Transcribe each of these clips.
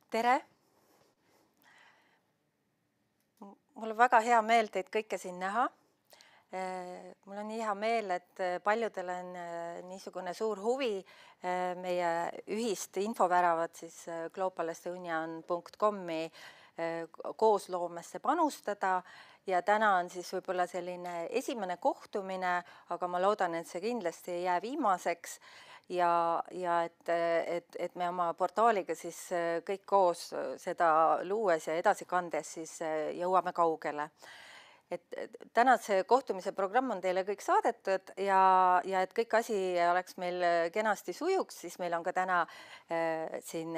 Tere! Mul on väga hea meel teid kõike siin näha. Mul on nii hea meel, et paljudel on niisugune suur huvi meie ühist infoväravat siis globalestonian.com-i koosloomesse panustada ja täna on siis võib-olla selline esimene kohtumine, aga ma loodan, et see kindlasti ei jää viimaseks ja et me oma portaaliga siis kõik koos seda luues ja edasi kandes siis jõuame kaugele. Tänase kohtumise programm on teile kõik saadetud ja et kõik asi oleks meil kenasti sujuks, siis meil on ka täna siin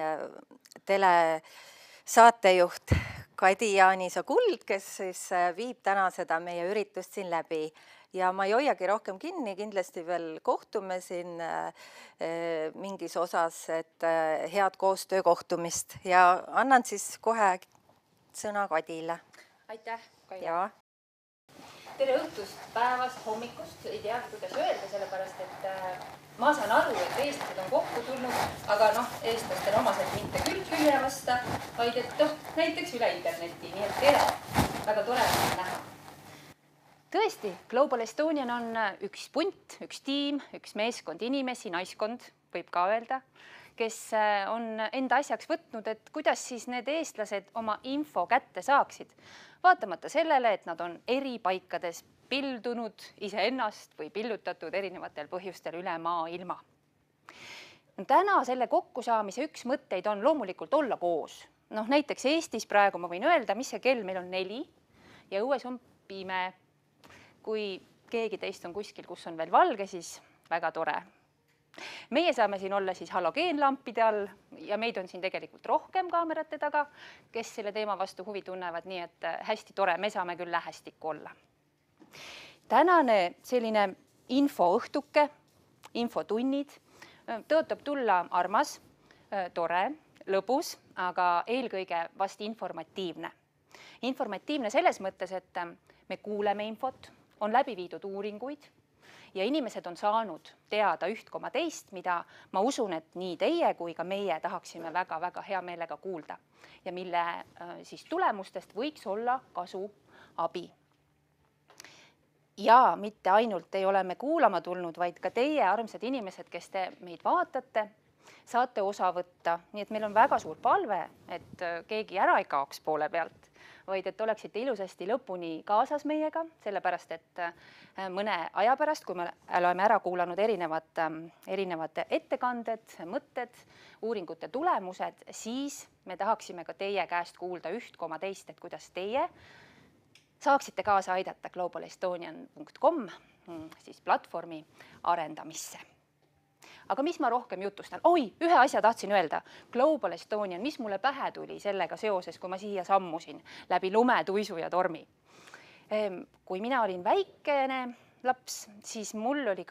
telesaatejuht Kadi Jaaniso Kuld, kes siis viib täna seda meie üritust siin läbi. Ja ma ei hoiagi rohkem kinni, kindlasti veel kohtume siin mingis osas, et head koostöö kohtumist ja annan siis kohe sõna Kadile. Aitäh, Kaia. Ja. Tere õhtust, päevast, hommikust, ei tea, kuidas öelda, sellepärast, et ma saan aru, et eestlased on kokku tulnud, aga eestlastel omaselt mitte küll külje vasta, vaid et näiteks üle interneti, nii et tere, väga tore on näha. Tõesti, Global Estonian on üks punt, üks tiim, üks meeskond inimesi, naiskond, võib ka öelda, kes on enda asjaks võtnud, et kuidas siis need eestlased oma info kätte saaksid. Vaatamata sellele, et nad on eri paikades pildunud iseennast või pillutatud erinevatel põhjustel üle maailma. Täna selle kokkusaamise üks mõtteid on loomulikult olla koos. Näiteks Eestis praegu ma võin öelda, mis see kell meil on 4 ja õues on pime. Kui keegi teist on kuskil, kus on veel valge, siis väga tore. Meie saame siin olla siis halogeenlampide all ja meid on siin tegelikult rohkem kaamerate taga, kes selle teema vastu huvi tunnevad, nii et hästi tore, me saame küll lähestikku olla. Tänane selline infoõhtuke, infotunnid, tõotab tulla armas, tore, lõbus, aga eelkõige vast informatiivne. Informatiivne selles mõttes, et me kuuleme infot, on läbi viidud uuringuid ja inimesed on saanud teada üht koma teist, mida ma usun, et nii teie kui ka meie tahaksime väga-väga hea meelega kuulda ja mille siis tulemustest võiks olla kasu abi. Ja mitte ainult ei ole me kuulama tulnud, vaid ka teie, armsad inimesed, kes te meid vaatate, saate osa võtta. Nii et meil on väga suur palve, et keegi ära ei kaoks poole pealt, vaid et oleksite ilusasti lõpuni kaasas meiega, sellepärast et mõne aja pärast, kui me oleme ära kuulanud erinevad ettekanded, mõtted, uuringute tulemused, siis me tahaksime ka teie käest kuulda üht koma teist, et kuidas teie saaksite kaasa aidata globalestonian.com siis platvormi arendamisse. Aga mis ma rohkem jutustan? Ühe asja tahtsin öelda. Global Estonian, mis mulle pähe tuli sellega seoses, kui ma siia sammusin läbi lume, tuisu ja tormi. Kui mina olin väikene laps, siis mul oli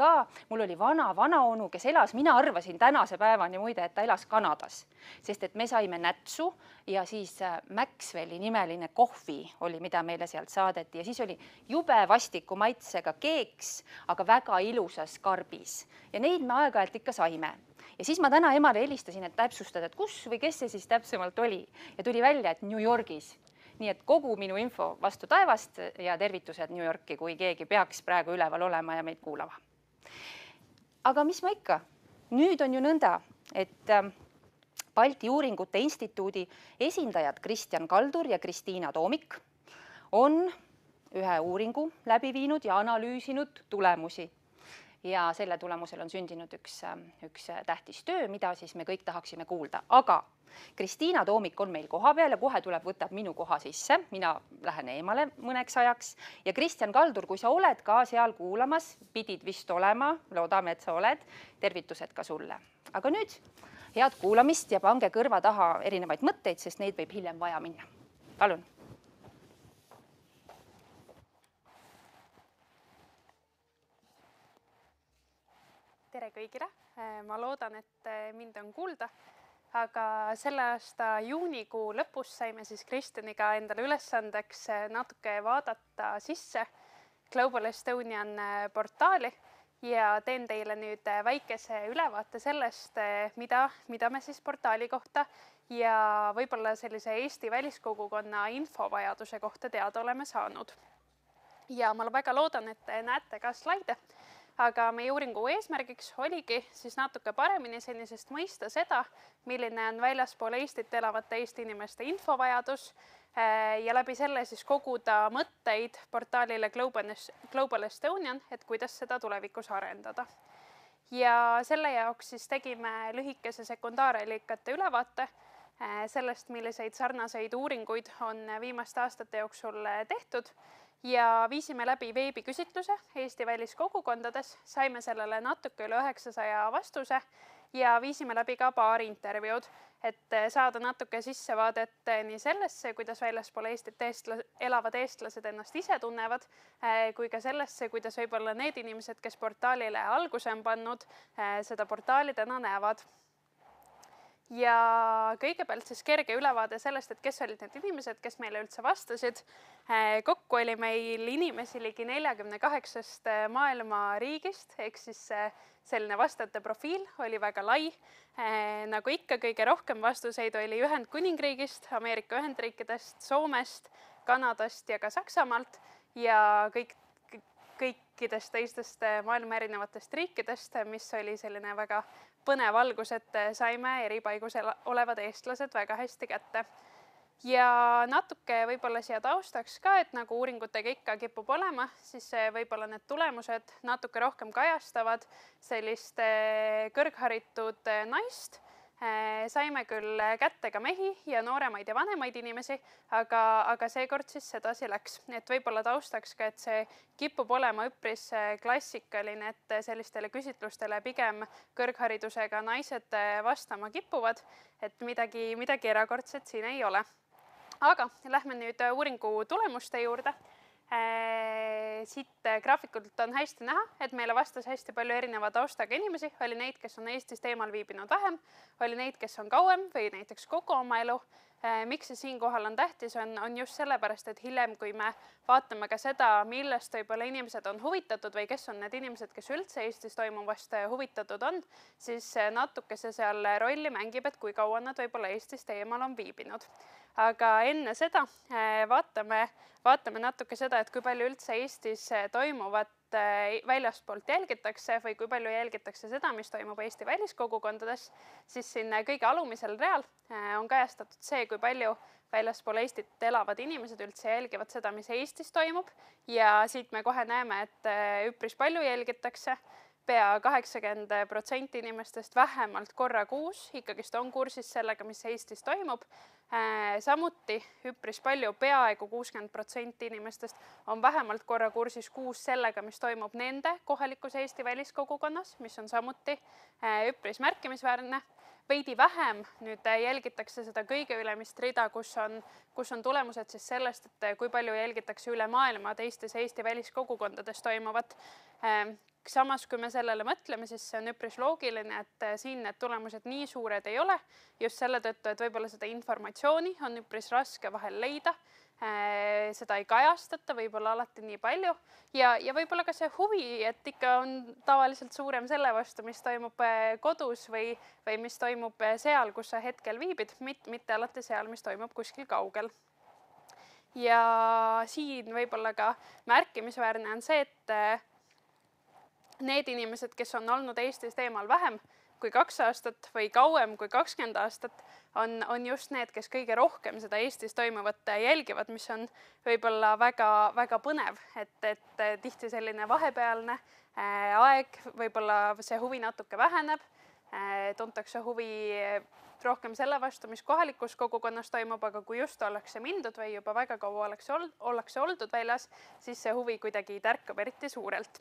vanaonu, kes elas, mina arvasin tänase päevani muide, et ta elas Kanadas, sest et me saime nätsu ja siis Maxwelli nimeline kohvi oli, mida meile sealt saadeti ja siis oli jube vastiku maitsega keeks, aga väga ilusas karbis ja neid me aeg-ajalt ikka saime. Ja siis ma täna emale helistasin, et täpsustada, et kus või kes see siis täpsemalt oli ja tuli välja, et New Yorgis. Nii et kogu minu info vastu taevast ja tervitused New Yorki, kui keegi peaks praegu üleval olema ja meid kuulama. Aga mis ma ikka? Nüüd on ju nõnda, et Balti Uuringute Instituudi esindajad Kristjan Kaldur ja Kristiina Toomik on ühe uuringu läbi viinud ja analüüsinud tulemusi. Ja selle tulemusel on sündinud üks tähtis töö, mida siis me kõik tahaksime kuulda. Aga Kristiina Toomik on meil koha peal ja kohe võtab minu koha sisse. Mina lähen eemale mõneks ajaks. Ja Kristjan Kaldur, kui sa oled ka seal kuulamas, pidid vist olema, loodame, et sa oled, tervitused ka sulle. Aga nüüd head kuulamist ja pange kõrva taha erinevaid mõtteid, sest neid võib hiljem vaja minna. Palun! Tere kõigile! Ma loodan, et mind on kuulda, aga selle aasta juunikuu lõpus saime siis Kristjaniga endale ülesandeks natuke vaadata sisse Global Estonian portaali ja teen teile nüüd väikese ülevaate sellest, mida me siis portaali kohta ja võib-olla sellise Eesti väliskogukonna infovajaduse kohta teada oleme saanud. Ja ma väga loodan, et te näete ka slaide, aga meie uuringu eesmärgiks oligi siis natuke paremini senisest mõista seda, milline on väljaspool Eestit elavate Eesti inimeste infovajadus ja läbi selle siis koguda mõtteid portaalile Global Estonian, et kuidas seda tulevikus arendada. Ja selle jaoks siis tegime lühikese sekundaarallikate ülevaate sellest, milliseid sarnaseid uuringuid on viimaste aastate jooksul tehtud ja viisime läbi veebiküsitluse Eesti väliskogukondades, saime sellele natuke üle 900 vastuse ja viisime läbi ka paar intervjuud, et saada natuke sissevaadet nii sellesse, kuidas väljaspool Eestit elavad eestlased ennast ise tunnevad, kui ka sellesse, kuidas võib-olla need inimesed, kes portaalile alguse on pannud, seda portaali täna näevad. Ja kõigepealt siis kerge ülevaade sellest, et kes olid need inimesed, kes meile üldse vastasid. Kokku oli meil inimesi ligi 48 maailma riigist, ehk siis selline vastajate profiil oli väga lai. Nagu ikka, kõige rohkem vastuseid oli Ühendkuningriigist, Ameerika Ühendriikidest, Soomest, Kanadast ja ka Saksamaalt ja kõikidest teistest maailma erinevatest riikidest, mis oli selline väga põnev algus, et saime eri paigus olevad eestlased väga hästi kätte. Ja natuke võib-olla siia taustaks ka, et nagu uuringutega ikka kipub olema, siis võib-olla need tulemused natuke rohkem kajastavad sellist kõrgharitud naist. Saime küll kätte ka mehi ja nooremaid ja vanemaid inimesi, aga seekord siis sedasi läks. Et võib-olla taustaks ka, et see kipub olema üpris klassikaline, et sellistele küsitlustele pigem kõrgharidusega naised vastama kipuvad, et midagi erakordset siin ei ole. Aga lähme nüüd uuringu tulemuste juurde. Siit graafikult on hästi näha, et meile vastas hästi palju erineva taustaga inimesi. Oli neid, kes on Eestist eemal viibinud vähem, oli neid, kes on kauem või näiteks kogu oma elu. Miks see siinkohal on tähtis, on just sellepärast, et hiljem, kui me vaatame ka seda, millest võib-olla inimesed on huvitatud või kes on need inimesed, kes üldse Eestis toimuvast huvitatud on, siis natuke see seal rolli mängib, et kui kaua nad võib-olla Eestist eemal on viibinud. Aga enne seda vaatame natuke seda, et kui palju üldse Eestis toimuvat väljaspoolt jälgitakse või kui palju jälgitakse seda, mis toimub Eesti väliskogukondades, siis siin kõige alumisel real on kajastatud see, kui palju väljaspool Eestit elavad inimesed üldse jälgivad seda, mis Eestis toimub ja siit me kohe näeme, et üpris palju jälgitakse. Pea 80% inimestest vähemalt korra kuus ikkagist on kursis sellega, mis Eestis toimub. Samuti üpris palju, peaaegu 60% inimestest on vähemalt korra kursis kuus sellega, mis toimub nende kohalikus Eesti väliskogukonnas, mis on samuti üpris märkimisväärne. Veidi vähem nüüd jälgitakse seda kõige ülemist rida, kus on tulemused siis sellest, et kui palju jälgitakse üle maailma teistes Eesti väliskogukondades toimuvat. Samas, kui me sellele mõtleme, siis see on üpris loogiline, et siin need tulemused nii suured ei ole, just selle tõttu, et võib-olla seda informatsiooni on üpris raske vahel leida, seda ei kajastata võib-olla alati nii palju ja võib-olla ka see huvi, et ikka on tavaliselt suurem selle vastu, mis toimub kodus või mis toimub seal, kus sa hetkel viibid, mitte alati seal, mis toimub kuskil kaugel. Ja siin võib-olla ka märkimisväärne on see, et need inimesed, kes on olnud Eestist eemal vähem kui 2 aastat või kauem kui 20 aastat, on just need, kes kõige rohkem seda Eestis toimuvat jälgivad, mis on võib-olla väga põnev, et tihti selline vahepealne aeg, võib-olla see huvi natuke väheneb, tuntakse huvi rohkem selle vastu, mis kohalikus kogukonnas toimub, aga kui just ollakse mindud või juba väga kaua ollakse oldud väljas, siis see huvi kuidagi tärkab eriti suurelt.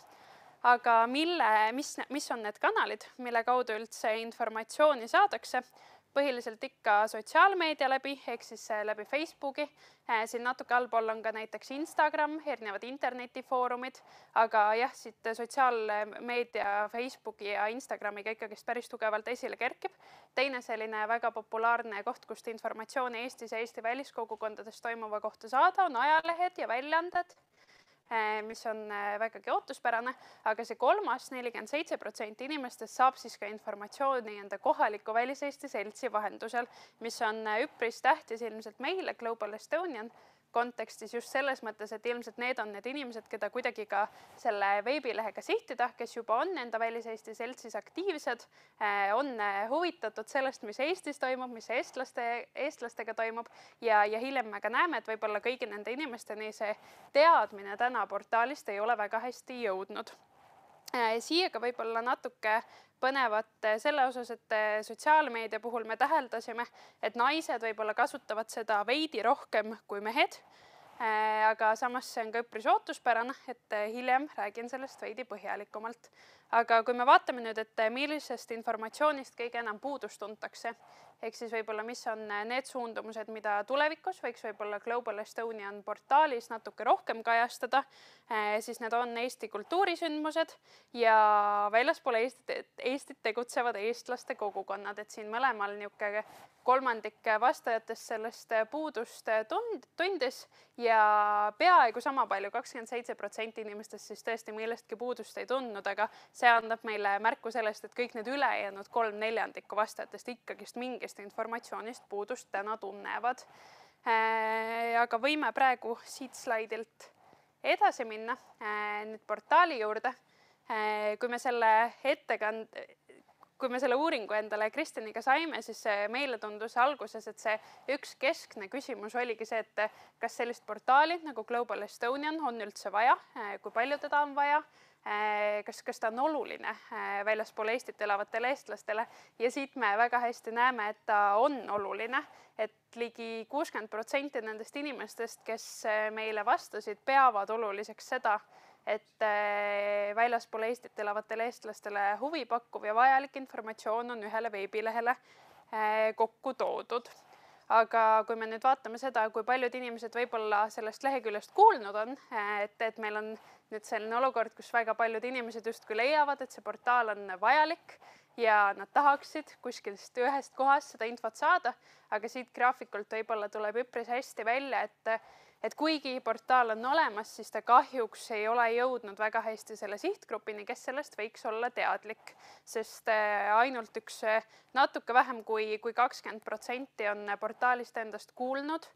Aga mis on need kanalid, mille kaudu üldse informatsiooni saadakse? Põhiliselt ikka sotsiaalmeedia läbi, ehk siis läbi Facebooki. Siin natuke allpool on ka näiteks Instagram, erinevad internetifoorumid, aga jah, siit sotsiaalmeedia Facebooki ja Instagramiga ikkagist päris tugevalt esile kerkib. Teine selline väga populaarne koht, kust informatsiooni Eestis ja Eesti väliskogukondades toimuva kohta saada, on ajalehed ja väljaanded. mis on vägagi ootuspärane, aga see kolmas 47% inimestest saab siis ka informatsiooni enda kohaliku Välis-Eesti seltsi vahendusel, mis on üpris tähtis ilmselt meile Global Estonian kontekstis just selles mõttes, et ilmselt need on need inimesed, keda kuidagi ka selle veebilehega sihtida, kes juba on enda Välis-Eesti seltsis aktiivsed, on huvitatud sellest, mis Eestis toimub, mis eestlastega toimub ja hiljem me ka näeme, et võib-olla kõigi nende inimesteni see teadmine täna portaalist ei ole väga hästi jõudnud. Siia ka võib-olla natuke põnevat selle osas, et sotsiaalmeedia puhul me täheldasime, et naised võib-olla kasutavad seda veidi rohkem kui mehed, aga samas see on ka üpris ootuspärane, et hiljem räägin sellest veidi põhjalikumalt. Aga kui me vaatame nüüd, et millisest informatsioonist kõige enam puudust tuntakse, ehk siis võib-olla mis on need suundumused, mida tulevikus võiks võib-olla Global Estonian portaalis natuke rohkem kajastada, siis need on Eesti kultuurisündmused ja väljaspool Eestit tegutsevad eestlaste kogukonnad, et siin mõlemal niisugune kolmandik vastajatest sellest puudust tundis ja peaaegu sama palju, 27% inimestest siis tõesti millestki puudust ei tundnud, aga see annab meile märku sellest, et kõik need ülejäänud 3/4 vastajatest ikkagist mingist informatsioonist puudust täna tunnevad. Aga võime praegu siit slaidilt edasi minna nüüd portaali juurde. Kui me selle uuringu endale Kristjaniga saime, siis meile tundus alguses, et see üks keskne küsimus oligi see, et kas sellist portaali nagu Global Estonian on üldse vaja, kui palju teda on vaja, kas ta on oluline väljaspool Eestit elavatele eestlastele ja siit me väga hästi näeme, et ta on oluline, et ligi 60% nendest inimestest, kes meile vastasid, peavad oluliseks seda, et väljaspool Eestit elavatele eestlastele huvipakkuv ja vajalik informatsioon on ühele veebilehele kokku toodud. Aga kui me nüüd vaatame seda, kui paljud inimesed võib-olla sellest leheküljest kuulnud on, et meil on nüüd selline olukord, kus väga paljud inimesed justkui leiavad, et see portaal on vajalik ja nad tahaksid kuskilst ühest kohast seda infot saada, aga siit graafikult võib-olla tuleb üpris hästi välja, et kuigi portaal on olemas, siis ta kahjuks ei ole jõudnud väga hästi selle sihtgrupini, kes sellest võiks olla teadlik, sest ainult üks natuke vähem kui 20% on portaalist endast kuulnud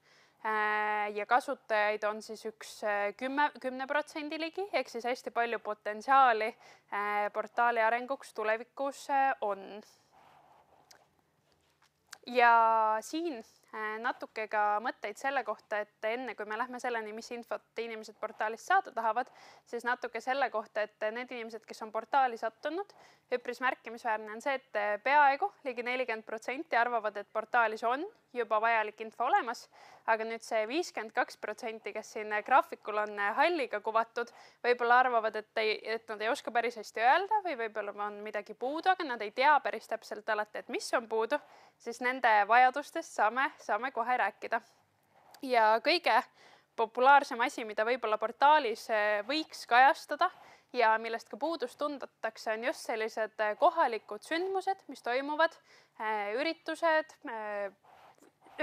ja kasutajaid on siis üks 10% ligi, ehk siis hästi palju potentsiaali portaali arenguks tulevikus on. Ja siin natuke ka mõtteid selle kohta, et enne kui me lähme selleni, mis infot inimesed portaalist saada tahavad, siis natuke selle kohta, et need inimesed, kes on portaali sattunud, üpris märkimisväärne on see, et peaaegu ligi 40% arvavad, et portaalis on juba vajalik info olemas, aga nüüd see 52%, kes siin graafikul on halliga kuvatud, võib-olla arvavad, et nad ei oska päris hästi öelda või võib-olla on midagi puudu, aga nad ei tea päris täpselt alati, et mis on puudu, siis nende vajadustest saame kohe rääkida. Ja kõige populaarsem asi, mida võib-olla portaalis võiks kajastada ja millest ka puudust tundatakse, on just sellised kohalikud sündmused, mis toimuvad, üritused,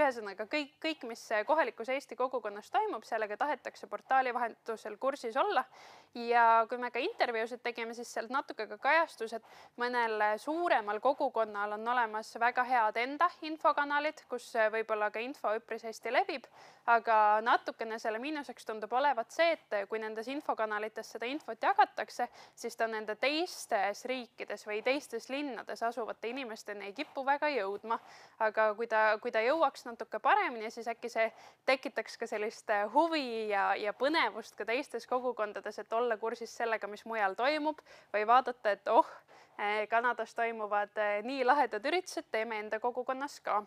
ühesõnaga kõik, mis kohalikus Eesti kogukonnas toimub, sellega tahetakse portaali vahendusel kursis olla. Ja kui me ka intervjuusid tegime, siis sealt natuke ka kajastus, et mõnel suuremal kogukonnal on olemas väga head enda infokanalid, kus võib-olla ka info üpris hästi levib, aga natukene selle miinuseks tundub olevat see, et kui nendes infokanalites seda infot jagatakse, siis ta nende teistes riikides või teistes linnades asuvate inimesteni ei kipu väga jõudma. Aga kui ta jõuaks natuke paremini, siis äkki see tekitaks ka sellist huvi ja põnevust ka teistes kogukondades, et olla kursis sellega, mis mujal toimub või vaadata, et Kanadas toimuvad nii lahedad üritused, teeme enda kogukonnas ka.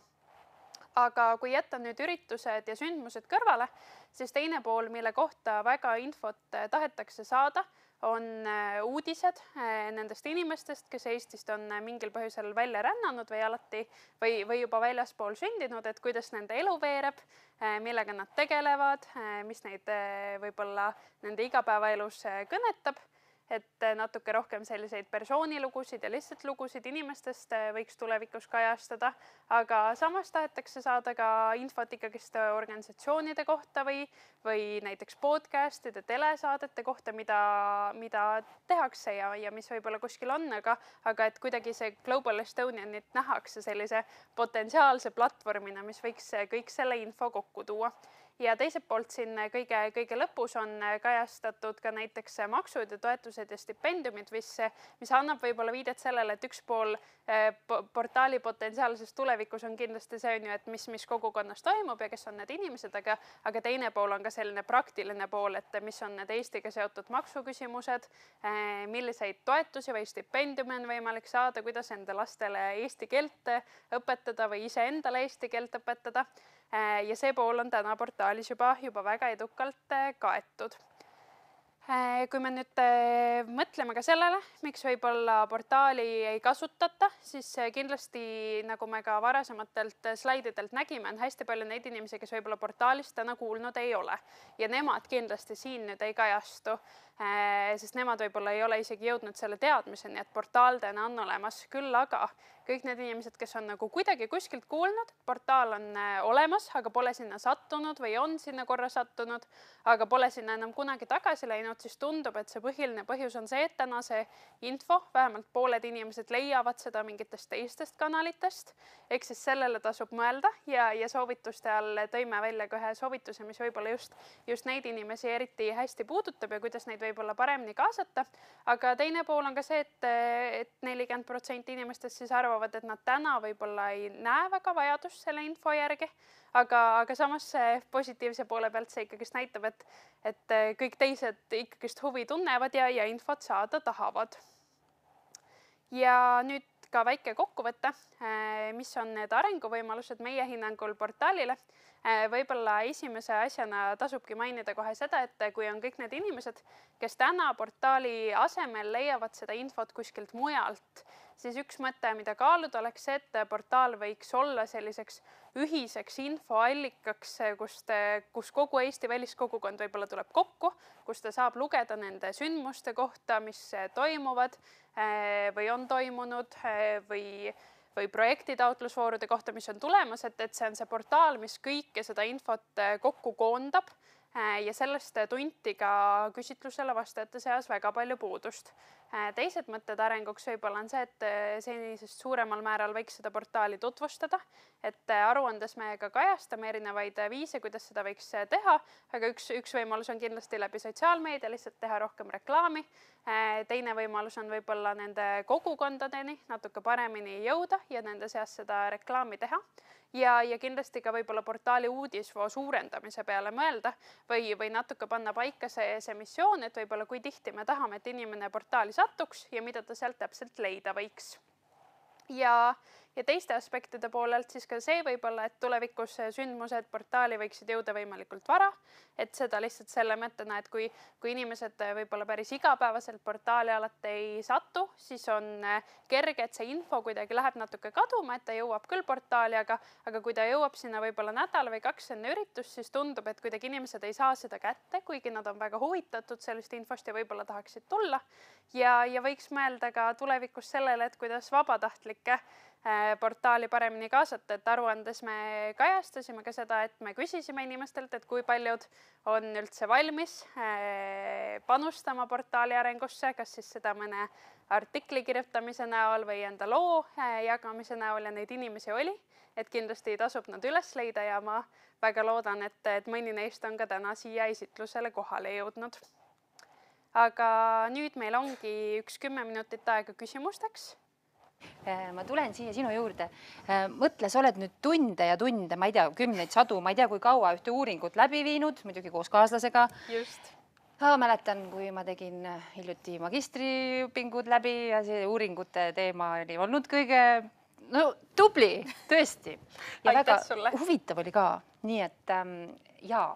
Aga kui jätta nüüd üritused ja sündmused kõrvale, siis teine pool, mille kohta väga infot tahetakse saada, on uudised nendest inimestest, kes Eestist on mingil põhjusel välja rännanud või juba väljaspool sündinud, et kuidas nende elu veereb, millega nad tegelevad, mis neid võib-olla nende igapäevaelus kõnetab. et natuke rohkem selliseid persoonilugusid ja lihtsalt lugusid inimestest võiks tulevikus kajastada, aga samas tahetakse saada ka infot ikkagist organisatsioonide kohta või näiteks podcast'ide, telesaadete kohta, mida tehakse ja mis võib-olla kuskil on, aga et kuidagi see Global Estonianit nähakse sellise potentsiaalse platvormina, mis võiks kõik selle info kokku tuua. Ja teiselt poolt siin kõige lõpus on kajastatud ka näiteks maksud ja toetused ja stipendiumid, mis annab võib-olla viidet sellele, et üks pool portaali potentsiaalses tulevikus on kindlasti see, et mis kogukonnas toimub ja kes on need inimesed, aga teine pool on ka selline praktiline pool, et mis on need Eestiga seotud maksuküsimused, milliseid toetusi või stipendiume on võimalik saada, kuidas enda lastele eesti keelt õpetada või iseendale eesti keelt õpetada. Ja see pool on täna portaalis juba väga edukalt kaetud. Kui me nüüd mõtleme ka sellele, miks võib-olla portaali ei kasutata, siis kindlasti, nagu me ka varasematelt slaididelt nägime, on hästi palju neid inimesi, kes võib-olla portaalist täna kuulnud ei ole. Ja nemad kindlasti siin nüüd ei kajastu, sest nemad võib-olla ei ole isegi jõudnud selle teadmiseni, et portaal täna on olemas. Küll aga kõik need inimesed, kes on nagu kuidagi kuskilt kuulnud, portaal on olemas, aga pole sinna sattunud või on sinna korra sattunud, aga pole sinna enam kunagi tagasi läinud, siis tundub, et see põhiline põhjus on see, et täna see info, vähemalt pooled inimesed leiavad seda mingitest teistest kanalitest, ehk siis sellele tasub mõelda ja soovituste all tõime välja ka ühe soovituse, mis võib-olla just neid inimesi eriti hästi puudutab ja kuidas neid võib-olla paremini kaasata, aga teine pool on ka see, et 40% inimestest siis arvavad, et nad täna võib-olla ei näe väga vajadust selle info järgi, aga samas positiivse poole pealt see ikkagist näitab, et kõik teised ikkagist huvi tunnevad ja infot saada tahavad. Ja nüüd ka väike kokkuvõte, mis on need arenguvõimalused meie hinnangul portaalile. Võib-olla esimese asjana tasubki mainida kohe seda, et kui on kõik need inimesed, kes täna portaali asemel leiavad seda infot kuskilt mujalt, siis üks mõte, mida kaaluda oleks see, et portaal võiks olla selliseks ühiseks infoallikaks, kus kogu Eesti väliskogukond võib-olla tuleb kokku, kus ta saab lugeda nende sündmuste kohta, mis toimuvad või on toimunud või projektitaotlusvoorude kohta, mis on tulemas, et see on see portaal, mis kõike seda infot kokku koondab ja sellest tunti ka küsitlusele vastajate seas väga palju puudust. Teised mõtted arenguks võib-olla on see, et senisest suuremal määral võiks seda portaali tutvustada, et aruandes me ka kajastame erinevaid viise, kuidas seda võiks teha, aga üks võimalus on kindlasti läbi sotsiaalmeedia lihtsalt teha rohkem reklaami. Teine võimalus on võib-olla nende kogukondadeni natuke paremini jõuda ja nende seas seda reklaami teha. Ja kindlasti ka võib-olla portaali uudisvoo suurendamise peale mõelda või natuke panna paika see missioon, et võib-olla kui tihti me tahame, et inimene portaali satuks ja mida ta sealt täpselt leida võiks. Ja teiste aspektide poolelt siis ka see võib-olla, et tulevikus sündmused portaali võiksid jõuda võimalikult vara, et seda lihtsalt selle mõttena, et kui inimesed võib-olla päris igapäevaselt portaali alati ei satu, siis on kerge, et see info kuidagi läheb natuke kaduma, et ta jõuab küll portaali, aga kui ta jõuab sinna võib-olla nädal või 2 enne üritust, siis tundub, et kuidagi inimesed ei saa seda kätte, kuigi nad on väga huvitatud sellest infost ja võib-olla tahaksid tulla. Ja võiks mõelda ka tulevikus sellele, et kuidas vabatahtlikke portaali paremini kaasata, et aruandes me kajastasime ka seda, et me küsisime inimestelt, et kui paljud on üldse valmis panustama portaali arengusse, kas siis seda mõne artikli kirjutamise näol või enda loo jagamise näol ja neid inimesi oli, et kindlasti tasub nad üles leida ja ma väga loodan, et mõni neist on ka täna siia esitlusele kohale jõudnud. Aga nüüd meil ongi 10 minutit aega küsimusteks. Ma tulen siia sinu juurde. Mõtle, sa oled nüüd tunde ja tunde, ma ei tea, 10 sadu, ma ei tea, kui kaua ühte uuringut läbi viinud, muidugi koos kaaslasega. Just. Mäletan, kui ma tegin hiljuti magistriõpingud läbi ja see uuringute teema oli olnud kõige tubli, tõesti. Ja väga huvitav oli ka. Nii et jaa,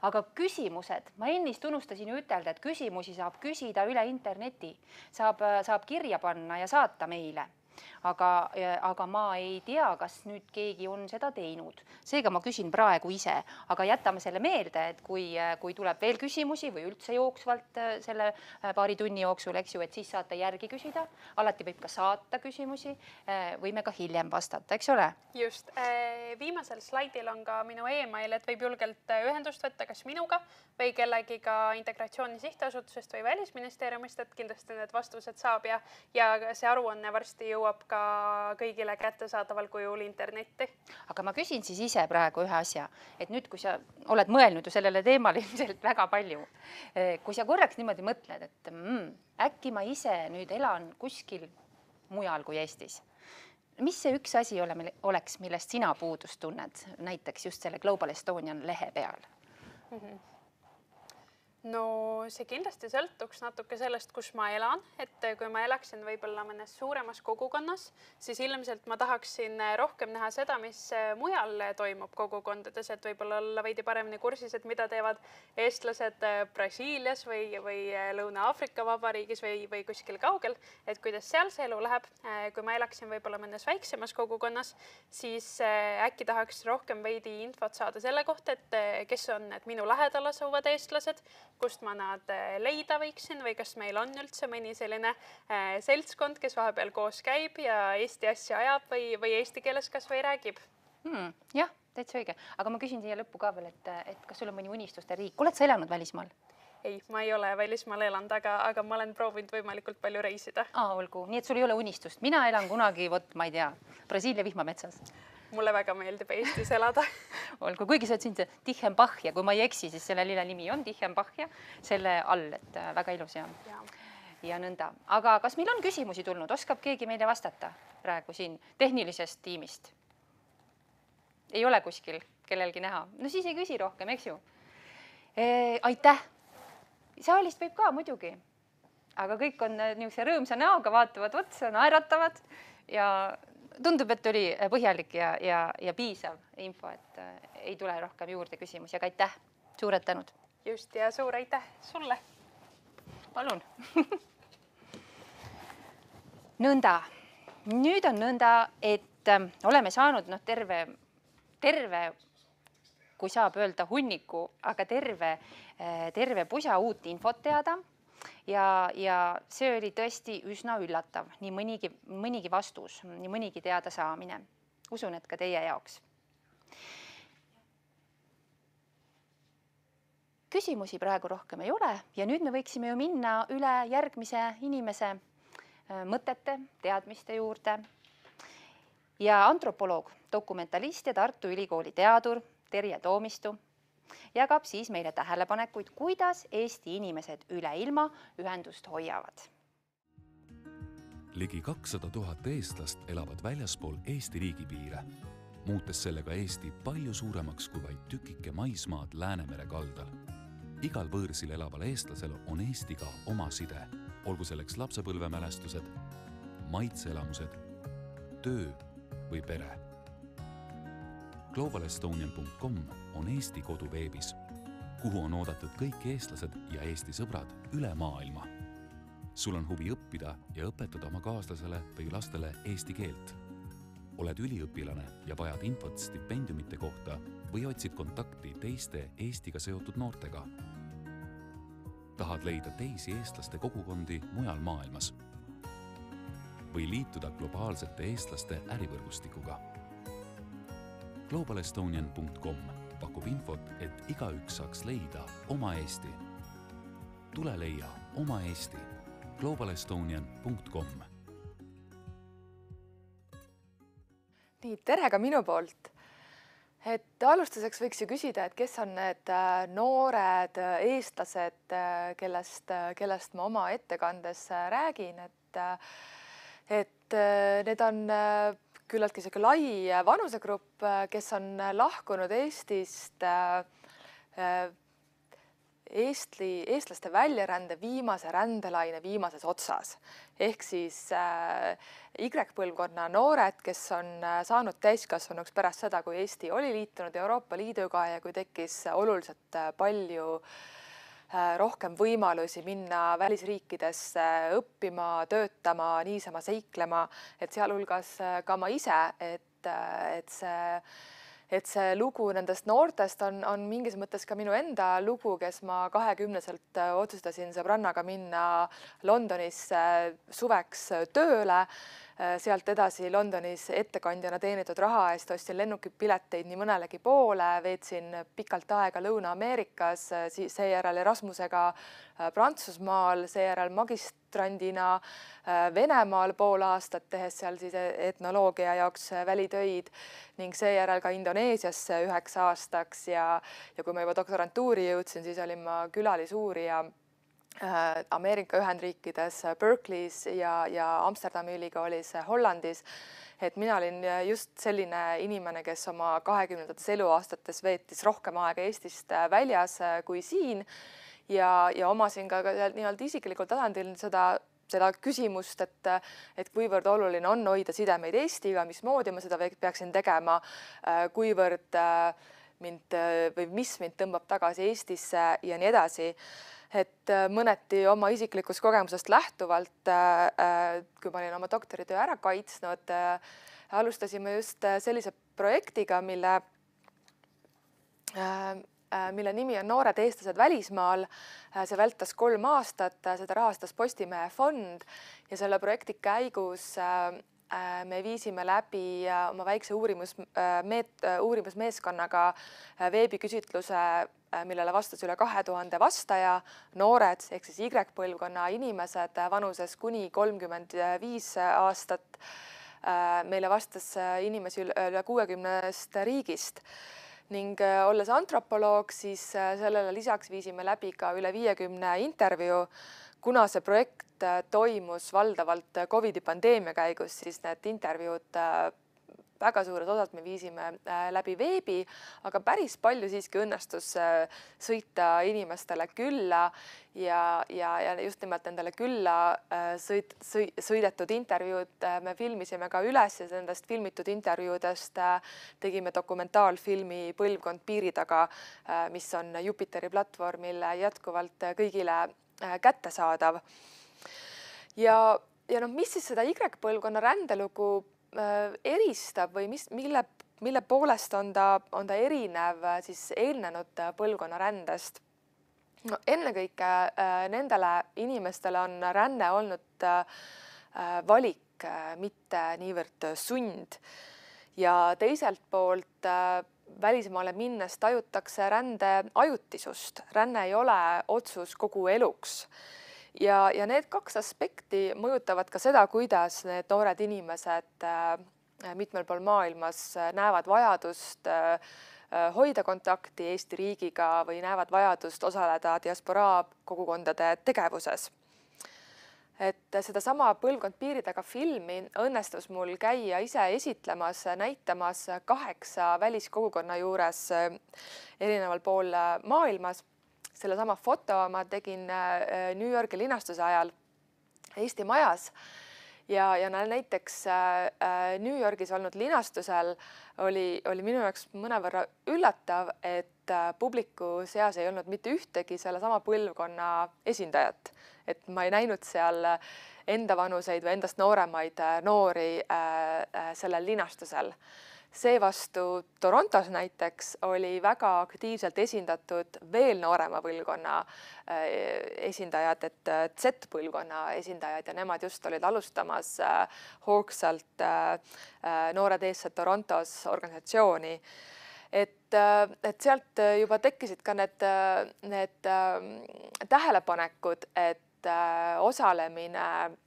aga küsimused, ma ennist unustasin ütelda, et küsimusi saab küsida üle interneti, saab kirja panna ja saata meile. aga ma ei tea, kas nüüd keegi on seda teinud. Seega ma küsin praegu ise, aga jätame selle meelde, et kui tuleb veel küsimusi või üldse jooksvalt selle paari tunni jooksul, eks ju, et siis saate järgi küsida. Alati võib ka saata küsimusi, võime ka hiljem vastata, eks ole? Just. Viimasel slaidil on ka minu email, et võib julgelt ühendust võtta kas minuga või kellegiga Integratsiooni Sihtasutusest või Välisministeeriumist, et kindlasti need vastused saab ja see aruanne varsti jõuab ka kõigile kättesaadaval kujul internetti. Aga ma küsin siis ise praegu ühe asja, et nüüd, kui sa oled mõelnud ju sellele teemale ilmselt väga palju, kui sa korraks niimoodi mõtled, et äkki ma ise nüüd elan kuskil mujal kui Eestis. Mis see üks asi oleks, millest sina puudust tunned, näiteks just selle Global Estonian lehe peal? No see kindlasti sõltuks natuke sellest, kus ma elan, et kui ma elaksin võib-olla mõnes suuremas kogukonnas, siis ilmselt ma tahaksin rohkem näha seda, mis mujal toimub kogukondades, et võib-olla olla veidi paremini kursis, et mida teevad eestlased Brasiilias või Lõuna-Aafrika Vabariigis või kuskil kaugel, et kuidas seal see elu läheb. Kui ma elaksin võib-olla mõnes väiksemas kogukonnas, siis äkki tahaks rohkem veidi infot saada selle kohta, et kes on need minu lähedal asuvad eestlased, kust ma nad leida võiksin või kas meil on üldse mõni selline seltskond, kes vahepeal koos käib ja Eesti asja ajab või eesti keeles kas või räägib. Jah, täitsa õige. Aga ma küsin siia lõppu ka veel, et kas sul on mõni unistuste riik? Oled sa elanud välismaal? Ei, ma ei ole välismaal elanud, aga ma olen proovinud võimalikult palju reisida. Olgu, nii et sul ei ole unistust. Mina elan kunagi, ma ei tea, Brasiilia vihmametsas. Mulle väga meeldib Eestis elada. Olgu, kuigi sa ütlesid Tihenbachia, kui ma ei eksi, siis selle lille nimi on Tihenbachia, selle all, et väga ilus ja nõnda. Aga kas meil on küsimusi tulnud? Oskab keegi meile vastata praegu siin tehnilisest tiimist? Ei ole kuskil kellelgi näha? No siis ei küsi rohkem, eks ju? Aitäh! Saalist võib ka muidugi, aga kõik on niisuguse rõõmsa näoga, vaatavad otsa, naeratavad ja tundub, et oli põhjalik ja piisav info, et ei tule rohkem juurde küsimusi, aga aitäh, suured tänud. Just ja suur aitäh sulle. Palun. Nõnda. Nüüd on nõnda, et oleme saanud terve, kui saab öelda hunniku, aga terve pusa uut infot teada. Ja see oli tõesti üsna üllatav, nii mõnigi vastus, nii mõnigi teada saamine. Usun, et ka teie jaoks. Küsimusi praegu rohkem ei ole ja nüüd me võiksime ju minna üle järgmise inimese mõtete, teadmiste juurde. Ja antropoloog, dokumentalist ja Tartu Ülikooli teadur Terje Toomistu jagab siis meile tähelepanekuid, kuidas Eesti inimesed üle ilma ühendust hoiavad. Ligi 200 000 eestlast elavad väljaspool Eesti riigipiire, muutes sellega Eesti palju suuremaks kui vaid tükike maismaad Läänemere kaldal. Igal võõrsil elaval eestlasel on Eestiga oma side, olgu selleks lapsepõlvemälestused, maitseelamused, töö või pere. globalestonian.com on Eesti kodu veebis, kuhu on oodatud kõik eestlased ja Eesti sõbrad üle maailma. Sul on huvi õppida ja õpetada oma kaaslasele või lastele eesti keelt. Oled üliõpilane ja vajad infot stipendiumite kohta või otsid kontakti teiste Eestiga seotud noortega. Tahad leida teisi eestlaste kogukondi mujal maailmas või liituda globaalsete eestlaste ärivõrgustikuga. globalestonian.com pakub infot, et igaüks saaks leida oma Eesti. Tule leia oma Eesti. globalestonian.com. Nii, tere ka minu poolt. Et alustuseks võiks ju küsida, et kes on need noored eestlased, kellest ma oma ettekandes räägin, et need on küllaltki selline lai vanusegrupp, kes on lahkunud Eestist eestlaste väljarände viimase rändelaine viimases otsas. Ehk siis Y-põlvkonna noored, kes on saanud täiskasvanuks pärast seda, kui Eesti oli liitunud Euroopa Liiduga ja kui tekkis oluliselt palju rohkem võimalusi minna välisriikidesse õppima, töötama, niisama seiklema, et sealhulgas ka ma ise, et see lugu nendest noortest on mingis mõttes ka minu enda lugu, kes ma 20-selt otsustasin sõbrannaga minna Londonisse suveks tööle. Sealt edasi Londonis ettekandjana teenitud raha eest ostsin lennukipileteid nii mõnelegi poole, veetsin pikalt aega Lõuna-Ameerikas, seejärel Erasmusega Prantsusmaal, seejärel magistrandina Venemaal pool aastat, tehes seal siis etnoloogia jaoks välitöid ning seejärel ka Indoneesiasse 9 aastaks ja kui ma juba doktorantuuri jõudsin, siis olin ma külalisuurija Ameerika Ühendriikides Berkeley's ja Amsterdami ülikoolis Hollandis. Et mina olin just selline inimene, kes oma 20. eluaastates veetis rohkem aega Eestist väljas kui siin ja omasin ka nii-öelda isiklikul tasandil seda küsimust, et kuivõrd oluline on hoida sidemeid Eestiga, mismoodi ma seda peaksin tegema, kuivõrd mis mind tõmbab tagasi Eestisse ja nii edasi. Et mõneti oma isiklikust kogemusest lähtuvalt, kui ma olin oma doktoritöö ära kaitsnud, alustasime just sellise projektiga, mille nimi on Noored eestlased välismaal. See vältas 3 aastat, seda rahastas Postimehe fond ja selle projekti käigus me viisime läbi oma väikse uurimusmeeskonnaga veebiküsitluse, millele vastas üle 2000 vastaja, noored ehk siis Y-põlvkonna inimesed vanuses kuni 35 aastat. Meile vastas inimesi üle 60 riigist ning olles antropoloog, siis sellele lisaks viisime läbi ka üle 50 intervjuu. Kuna see projekt toimus valdavalt COVID-i pandeemia käigus, siis need intervjuud väga suured osad me viisime läbi veebi, aga päris palju siiski õnnestus sõita inimestele külla ja just nimelt nendele külla sõidetud intervjuud me filmisime ka üles ja nendest filmitud intervjuudest tegime dokumentaalfilmi Põlvkond piiri taga, mis on Jupiteri platvormil jätkuvalt kõigile kättesaadav. Ja mis siis seda Y-põlvkonna rändelugu eristab või mille poolest on ta erinev siis eelnenud põlvkonna rändest? No, ennekõike nendele inimestele on ränne olnud valik, mitte niivõrd sund. Ja teiselt poolt välismaale minnes tajutakse rände ajutisust. Ränne ei ole otsus kogu eluks. Ja need 2 aspekti mõjutavad ka seda, kuidas need noored inimesed mitmel pool maailmas näevad vajadust hoida kontakti Eesti riigiga või näevad vajadust osaleda diasporaa kogukondade tegevuses. Et sedasama Põlvkond piiri taga filmi õnnestus mul käia ise esitlemas, näitamas 8 väliskogukonna juures erineval pool maailmas. Sellesama foto ma tegin New Yorgi linastuse ajal Eesti Majas ja näiteks New Yorgis olnud linastusel oli minu jaoks mõnevõrra üllatav, et publiku seas ei olnud mitte ühtegi sellesama põlvkonna esindajat. Et ma ei näinud seal enda vanuseid või endast nooremaid noori sellel linastusel. Seevastu Torontos näiteks oli väga aktiivselt esindatud veel noorema põlvkonna esindajad, et Z-põlvkonna esindajad ja nemad just olid alustamas hoogsalt Noored eestlased Torontos organisatsiooni. Et sealt juba tekkisid ka need tähelepanekud, et osalemine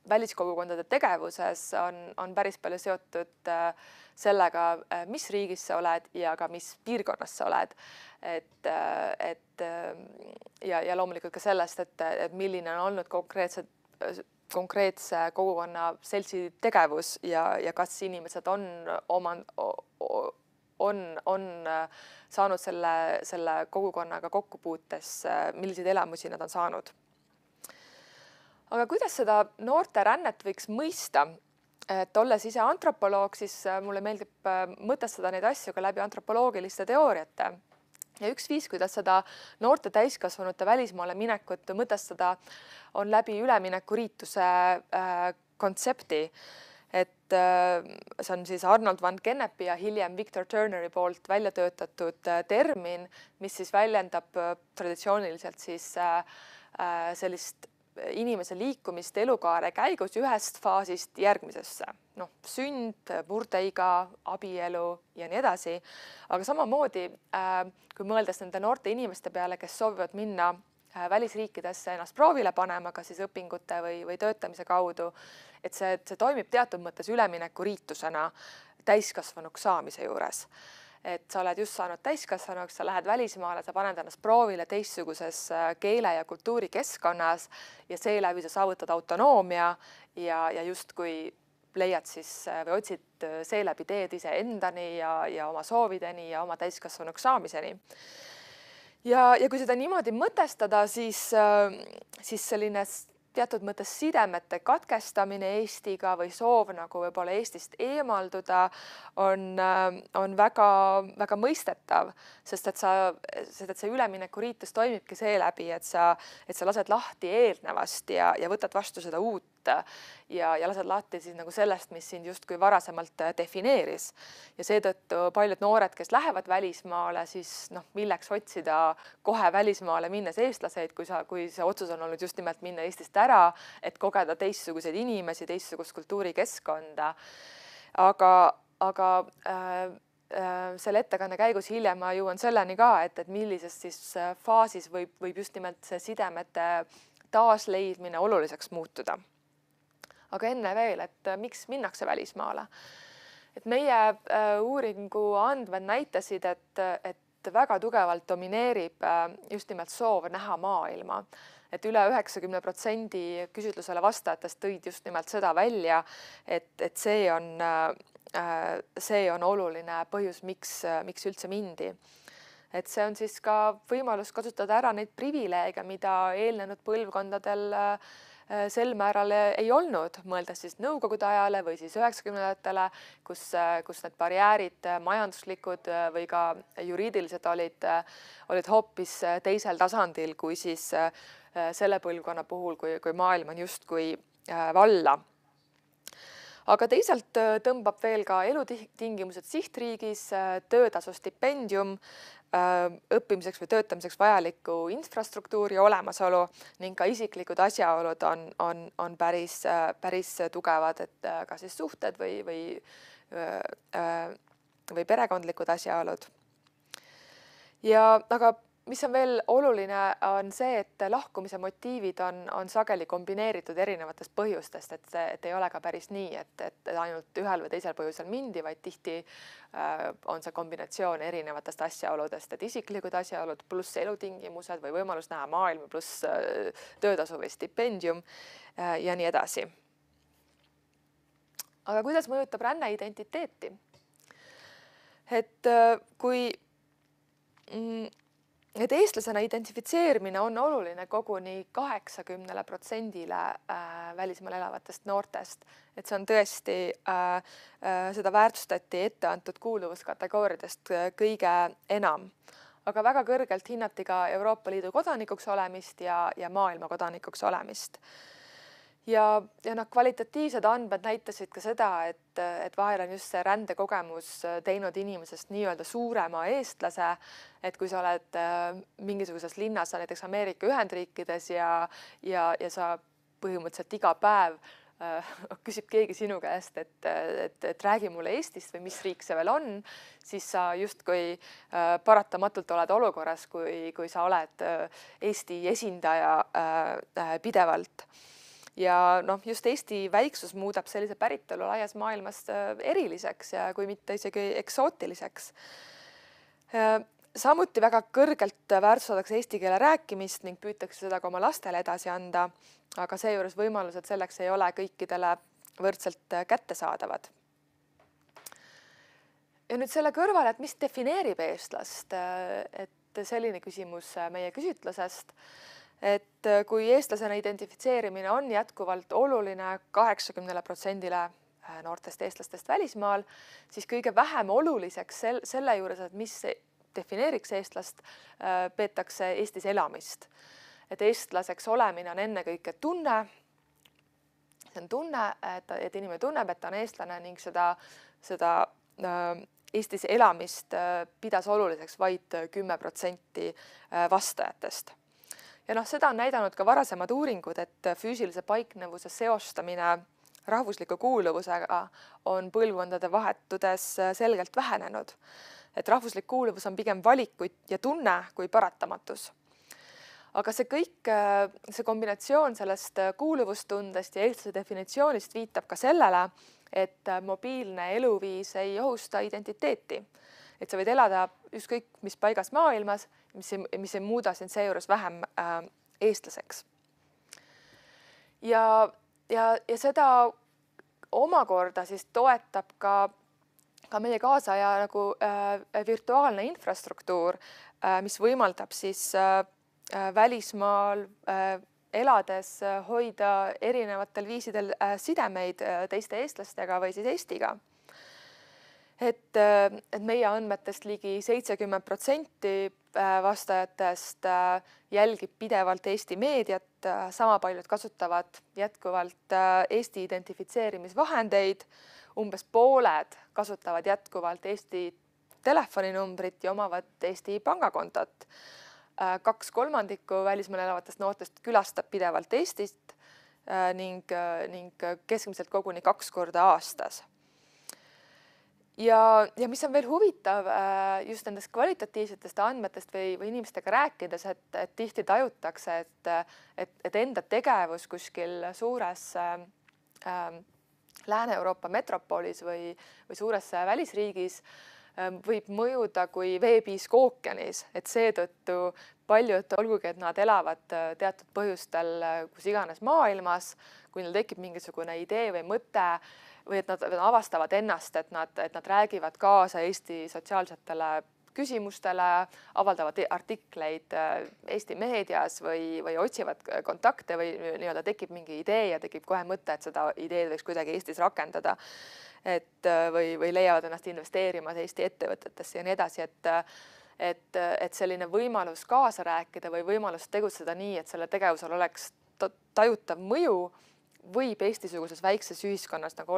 väliskogukondade tegevuses on päris palju seotud sellega, mis riigis sa oled ja ka mis piirkonnas sa oled. Ja loomulikult ka sellest, et milline on olnud konkreetse kogukonna seltsi tegevus ja kas inimesed on saanud selle kogukonnaga kokkupuutes, milliseid elamusi nad on saanud. Aga kuidas seda noorte rännet võiks mõista? Et olles ise antropoloog, siis mulle meeldib mõtestada neid asju ka läbi antropoloogiliste teooriate. ja üks viis, kuidas seda noorte täiskasvanute välismaale minekut mõtestada, on läbi üleminekuriituse kontsepti. Et see on siis Arnold van Gennepi ja hiljem Victor Turneri poolt välja töötatud termin, mis siis väljendab traditsiooniliselt siis sellist inimese liikumist elukaare käigus ühest faasist järgmisesse. Noh, sünd, murdeiga, abielu ja nii edasi. Aga samamoodi, kui mõeldes nende noorte inimeste peale, kes soovivad minna välisriikidesse ennast proovile panema, kas siis õpingute või töötamise kaudu, et see toimib teatud mõttes üleminekuriitusena täiskasvanuks saamise juures. Et sa oled just saanud täiskasvanuks, sa lähed välismaale, sa paned ennast proovile teistsuguses keele- ja kultuurikeskkonnas ja seeläbi sa saavutad autonoomia ja justkui leiad siis või otsid seeläbi teed iseendani ja oma soovideni ja oma täiskasvanuks saamiseni. Ja kui seda niimoodi mõtestada, siis selline teatud mõttes sidemete katkestamine Eestiga või soov nagu võib-olla Eestist eemalduda on väga mõistetav, sest et see üleminekuriitus toimibki seeläbi, et sa lased lahti eelnevast ja võtad vastu seda uut ja lased lahti siis nagu sellest, mis sind justkui varasemalt defineeris. Ja seetõttu paljud noored, kes lähevad välismaale, siis milleks otsida kohe välismaale minnes eestlaseid, kui see otsus on olnud just nimelt minna Eestist ära, et kogeda teistsuguseid inimesi, teistsugust kultuurikeskkonda. Aga selle ettekande käigus hiljem ma jõuan selleni ka, et millises siis faasis võib just nimelt see sidemete taasleidmine oluliseks muutuda. Aga enne veel, et miks minnakse välismaale? Et meie uuringu andmed näitasid, et väga tugevalt domineerib just nimelt soov näha maailma. Et üle 90% küsitlusele vastajatest tõid just nimelt seda välja, et see on oluline põhjus, miks üldse mindi. Et see on siis ka võimalus kasutada ära neid privileege, mida eelnenud põlvkondadel sel määral ei olnud, mõeldes siis nõukogude ajale või siis 90-ndatele, kus need barjäärid majanduslikud või ka juriidilised olid hoopis teisel tasandil kui siis selle põlvkonna puhul, kui maailm on justkui valla. Aga teisalt tõmbab veel ka elutingimused sihtriigis, töötasu stipendium, õppimiseks või töötamiseks vajaliku infrastruktuuri olemasolu ning ka isiklikud asjaolud on päris tugevad, et ka siis suhted või perekondlikud asjaolud. Aga mis on veel oluline, on see, et lahkumise motiivid on sageli kombineeritud erinevatest põhjustest, et ei ole ka päris nii, et ainult ühel või teisel põhjusel mindi, vaid tihti on see kombinatsioon erinevatest asjaoludest, et isiklikud asjaolud pluss elutingimused või võimalus näha maailma pluss töötasu või stipendium ja nii edasi. Aga kuidas mõjutab ränne identiteeti? Et eestlasena identifitseerimine on oluline koguni 80% välismaal elavatest noortest. Et see on tõesti, seda väärtustati ette antud kuuluvuskategooriadest kõige enam. Aga väga kõrgelt hinnati ka Euroopa Liidu kodanikuks olemist ja maailma kodanikuks olemist. Ja kvalitatiivsed andmed näitasid ka seda, et vahel on just see rändekogemus teinud inimesest nii-öelda suurema eestlase, et kui sa oled mingisuguses linnas, näiteks Ameerika Ühendriikides ja sa põhimõtteliselt iga päev küsib keegi sinu käest, et räägi mulle Eestist või mis riik see veel on, siis sa justkui paratamatult oled olukorras, kui sa oled Eesti esindaja pidevalt. Ja just Eesti väiksus muudab sellise päritolu laias maailmas eriliseks ja kui mitte isegi eksootiliseks. Samuti väga kõrgelt väärtustatakse eesti keele rääkimist ning püütakse seda ka oma lastele edasi anda, aga seejuures võimalused selleks ei ole kõikidele võrdselt kättesaadavad. Ja nüüd selle kõrval, et mis defineerib eestlast, et selline küsimus meie küsitlusest, et kui eestlasena identifitseerimine on jätkuvalt oluline 80%-le noortest eestlastest välismaal, siis kõige vähem oluliseks selle juures, et mis defineeriks eestlast, peetakse Eestis elamist. Et eestlaseks olemine on ennekõike tunne. See on tunne, et inimene tunneb, et ta on eestlane ning seda Eestis elamist pidas oluliseks vaid 10% vastajatest. Ja seda on näidanud ka varasemad uuringud, et füüsilise paiknevuse seostamine rahvusliku kuuluvusega on põlvkondade vahetudes selgelt vähenenud. Et rahvuslik kuuluvus on pigem valikuid ja tunne kui paratamatus. Aga see kombinatsioon sellest kuuluvustundest ja eestlase definitsioonist viitab ka sellele, et mobiilne eluviis ei ohusta identiteeti. Et sa võid elada ükskõik mis paigas maailmas, mis ei muuda sind seejuures vähem eestlaseks. Ja seda omakorda siis toetab ka meie kaasaja nagu virtuaalne infrastruktuur, mis võimaldab siis välismaal elades hoida erinevatel viisidel sidemeid teiste eestlastega või siis Eestiga. Et meie andmetest ligi 70% vastajatest jälgib pidevalt Eesti meediat, sama paljud kasutavad jätkuvalt Eesti identifitseerimisvahendeid, umbes pooled kasutavad jätkuvalt Eesti telefoninumbrit ja omavad Eesti pangakontot. 2/3 välismaal elavatest noortest külastab pidevalt Eestist ning keskmiselt koguni 2 korda aastas. Ja mis on veel huvitav just nendest kvalitatiivsetest andmetest või inimestega rääkides, et tihti tajutakse, et enda tegevus kuskil suures Lääne-Euroopa metropolis või suures välisriigis võib mõjuda kui veepiisk ookeanis, et seetõttu paljud, olgugi, et nad elavad teatud põhjustel kus iganes maailmas, kui neil tekib mingisugune idee või mõte või et nad avastavad ennast, et nad räägivad kaasa Eesti sotsiaalsetele küsimustele, avaldavad artikleid Eesti meedias või otsivad kontakte või nii-öelda tekib mingi idee ja tekib kohe mõte, et seda ideed võiks kuidagi Eestis rakendada. Või leiavad ennast investeerimas Eesti ettevõtetesse ja nii edasi, et selline võimalus kaasa rääkida või võimalus tegutseda nii, et selle tegevusel oleks tajutav mõju, võib Eesti-suguses väikses ühiskonnas nagu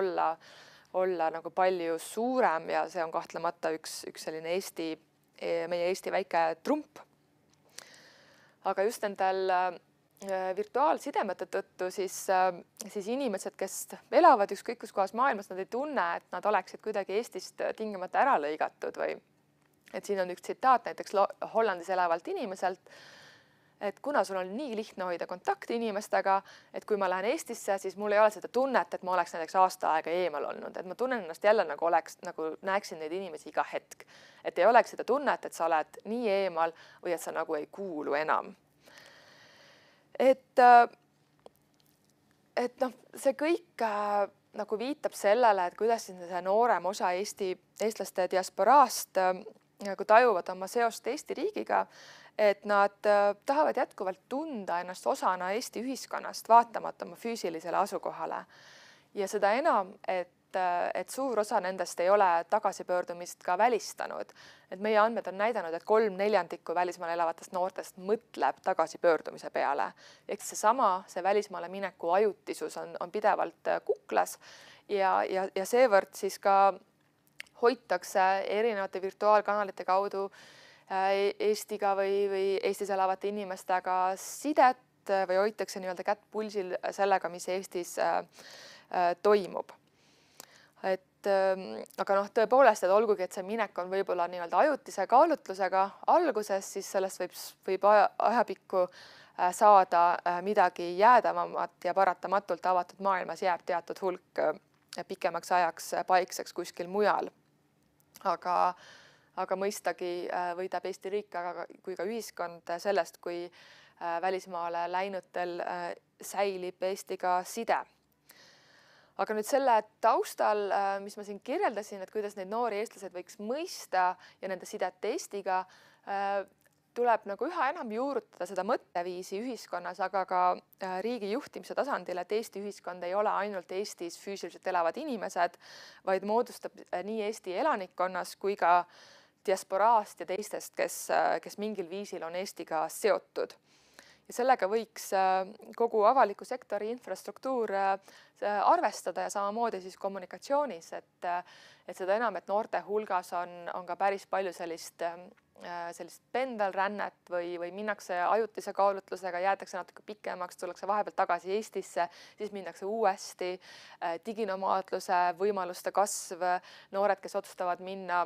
olla nagu palju suurem ja see on kahtlemata üks selline meie Eesti väike trump. Aga just nendel virtuaalsidemete tõttu siis inimesed, kes elavad ükskõik kus kohas maailmas, nad ei tunne, et nad oleksid kuidagi Eestist tingimata ära lõigatud või et siin on üks tsitaat näiteks Hollandis elavalt inimeselt, et kuna sul on nii lihtne hoida kontakti inimestega, et kui ma lähen Eestisse, siis mul ei ole seda tunnet, et ma oleks näiteks aasta aega eemal olnud, et ma tunnen ennast jälle nagu näeksin neid inimesi iga hetk, et ei oleks seda tunnet, et sa oled nii eemal või et sa nagu ei kuulu enam. Et see kõik nagu viitab sellele, et kuidas see noorem osa eestlaste diasporaast nagu tajuvad oma seost Eesti riigiga, et nad tahavad jätkuvalt tunda ennast osana Eesti ühiskonnast, vaatamata oma füüsilisele asukohale. Ja seda enam, et suur osa nendest ei ole tagasipöördumist ka välistanud. Et meie andmed on näidanud, et 3/4 välismaal elavatest noortest mõtleb tagasipöördumise peale. Ehk see välismaale mineku ajutisus on pidevalt kuklas ja seevõrd siis ka hoitakse erinevate virtuaalkanalite kaudu Eestiga või Eestis elavate inimestega sidet või hoitakse nii-öelda kätt pulsil sellega, mis Eestis toimub. Aga tõepoolest, et olgugi, et see minek on võib-olla nii-öelda ajutise kaalutlusega alguses, siis sellest võib ajapikku saada midagi jäädavamat ja paratamatult avatud maailmas jääb teatud hulk pikemaks ajaks paikseks kuskil mujal. Aga mõistagi võidab Eesti riik kui ka ühiskond sellest, kui välismaale läinutel säilib Eestiga side. Aga nüüd selle taustal, mis ma siin kirjeldasin, et kuidas neid noori eestlased võiks mõista ja nende sidet Eestiga, tuleb nagu üha enam juurutada seda mõtteviisi ühiskonnas, aga ka riigi juhtimise tasandil, et Eesti ühiskond ei ole ainult Eestis füüsiliselt elavad inimesed, vaid moodustab nii Eesti elanikkonnas kui ka diasporaast ja teistest, kes mingil viisil on Eestiga seotud. Ja sellega võiks kogu avaliku sektori infrastruktuur arvestada ja samamoodi siis kommunikatsioonis, et seda enam, et noorte hulgas on ka päris palju sellist pendelrännet või minnakse ajutise kaalutlusega, jäädakse natuke pikemaks, tullakse vahepeal tagasi Eestisse, siis minnakse uuesti, diginomaadluse võimaluste kasv, noored, kes otsustavad minna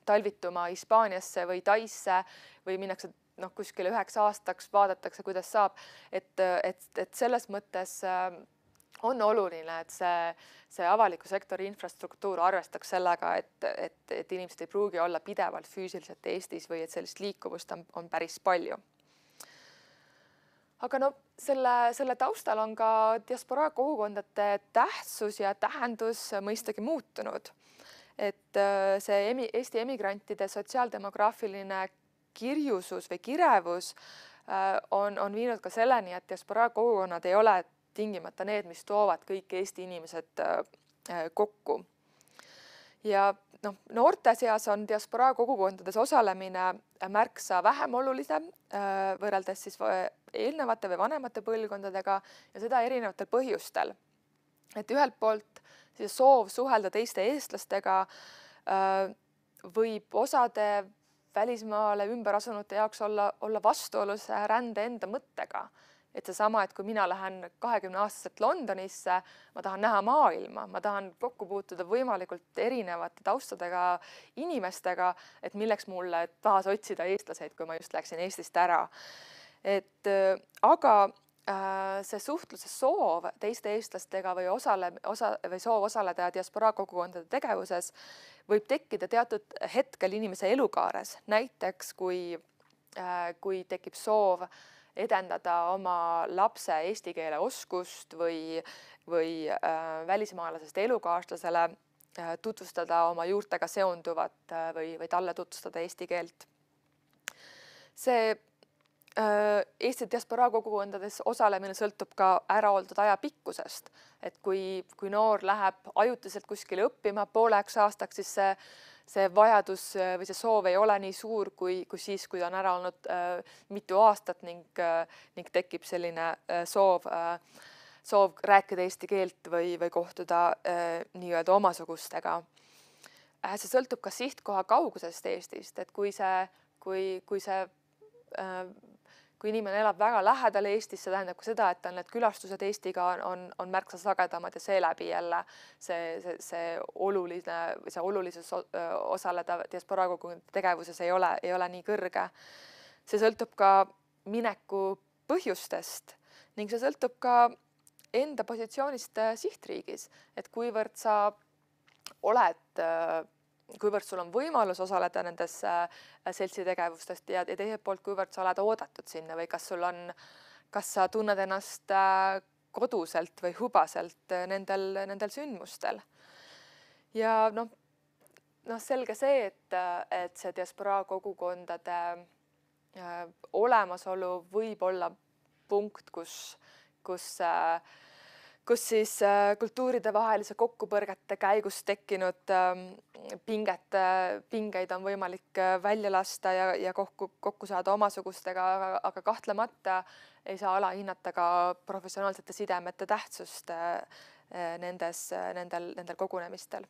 talvituma Hispaaniasse või Taisse või minnakse kuskile 9 aastaks, vaadatakse, kuidas saab, et selles mõttes on oluline, et see avaliku sektori infrastruktuur arvestaks sellega, et inimesed ei pruugi olla pidevalt füüsiliselt Eestis või et sellist liikuvust on päris palju. Aga selle taustal on ka diasporaa kogukondade tähtsus ja tähendus mõistagi muutunud. Et see Eesti emigrantide sotsiaaldemograafiline kirjusus või kirevus on viinud ka selleni, et diasporaa kogukonnad ei ole tingimata need, mis toovad kõik Eesti inimesed kokku. Ja noorte seas on diasporaa kogukondades osalemine märksa vähem olulisem võrreldes siis eelnevate või vanemate põlvkondadega ja seda erinevatel põhjustel. Et ühelt poolt siis soov suhelda teiste eestlastega võib osade välismaale ümberasunute jaoks olla vastuolus rände enda mõttega. Et seesama, et kui mina lähen 20-aastaselt Londonisse, ma tahan näha maailma, ma tahan kokku puutuda võimalikult erinevate taustadega inimestega, et milleks mulle tahas otsida eestlaseid, kui ma just läksin Eestist ära. Aga see suhtluse soov teiste eestlastega või soov osaleda diasporaa kogukondade tegevuses võib tekkida teatud hetkel inimese elukaares. Näiteks, kui tekib soov edendada oma lapse eesti keele oskust või välismaalasest elukaaslasele tutvustada oma juurtega seonduvat või talle tutvustada eesti keelt. See Eesti diasporaa kogukondades osalemine sõltub ka ära oldud aja pikkusest. Et kui noor läheb ajutiselt kuskile õppima pooleks aastaks, siis see vajadus või see soov ei ole nii suur kui siis, kui ta on ära olnud mitu aastat ning tekib selline soov rääkida eesti keelt või kohtuda nii-öelda omasugustega. See sõltub ka sihtkoha kaugusest Eestist, et kui inimene elab väga lähedal Eestis, see tähendab ka seda, et need külastused Eestiga on märksa sagedamad ja seeläbi jälle see olulisus osaleda diasporaa kogukondade tegevuses ei ole nii kõrge. See sõltub ka mineku põhjustest ning see sõltub ka enda positsioonist sihtriigis, et kuivõrd sul on võimalus osaleda nendes seltsitegevustest ja teiselt poolt, kuivõrd sa oled oodatud sinna või kas sa tunned ennast koduselt või hubaselt nendel sündmustel. Ja selge see, et see diasporaa kogukondade olemasolu võib olla punkt, kus siis kultuuride vahelise kokkupõrgete käigus tekkinud pingeid on võimalik välja lasta ja kokku saada omasugustega, aga kahtlemata ei saa alahinnata ka professionaalsete sidemete tähtsust nendel kogunemistel.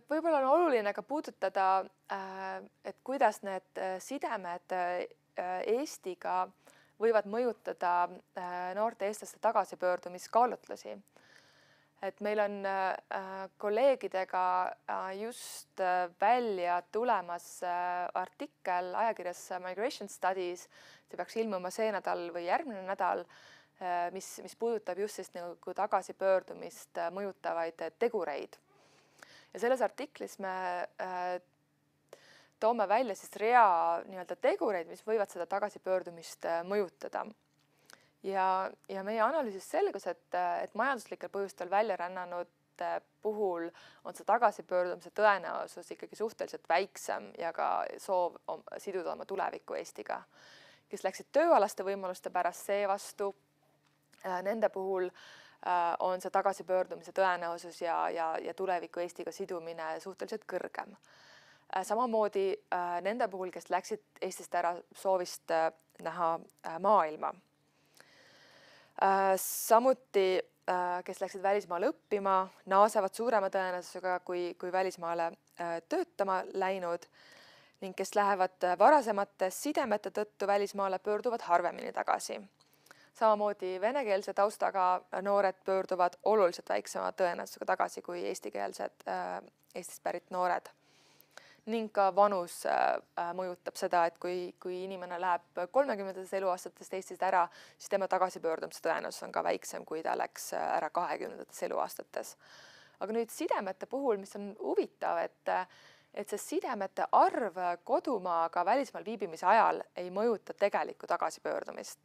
Võib-olla on oluline ka puudutada, et kuidas need sidemed Eestiga võivad mõjutada noorte eestlaste tagasipöördumiskaalutlusi. Et meil on kolleegidega just välja tulemas artikkel ajakirjas Migration Studies, see peaks ilmuma see nädal või järgmine nädal, mis puudutab just siis nagu tagasipöördumist mõjutavaid tegureid. Ja selles artiklis me toome välja siis rea nii-öelda tegureid, mis võivad seda tagasipöördumist mõjutada. Ja meie analüüsis selgus, et majanduslikel põhjustel välja rännanud puhul on see tagasipöördumise tõenäosus ikkagi suhteliselt väiksem ja ka soov siduda oma tulevikku Eestiga. Kes läksid tööalaste võimaluste pärast seevastu, nende puhul on see tagasipöördumise tõenäosus ja tuleviku Eestiga sidumine suhteliselt kõrgem. Samamoodi nende puhul, kes läksid Eestist ära soovist näha maailma. Samuti, kes läksid välismaale õppima, naasevad suurema tõenäosusega kui välismaale töötama läinud ning kes lähevad varasemate sidemete tõttu välismaale, pöörduvad harvemini tagasi. Samamoodi venekeelse taustaga noored pöörduvad oluliselt väiksema tõenäosusega tagasi kui eestikeelsed Eestist pärit noored. Ning ka vanus mõjutab seda, et kui inimene läheb 30. eluaastatest Eestist ära, siis tema tagasipöördumise tõenäosus on ka väiksem, kui ta läks ära 20. eluaastates. Aga nüüd sidemete puhul, mis on huvitav, et see sidemete arv kodumaaga välismaal viibimise ajal ei mõjuta tegelikku tagasipöördumist.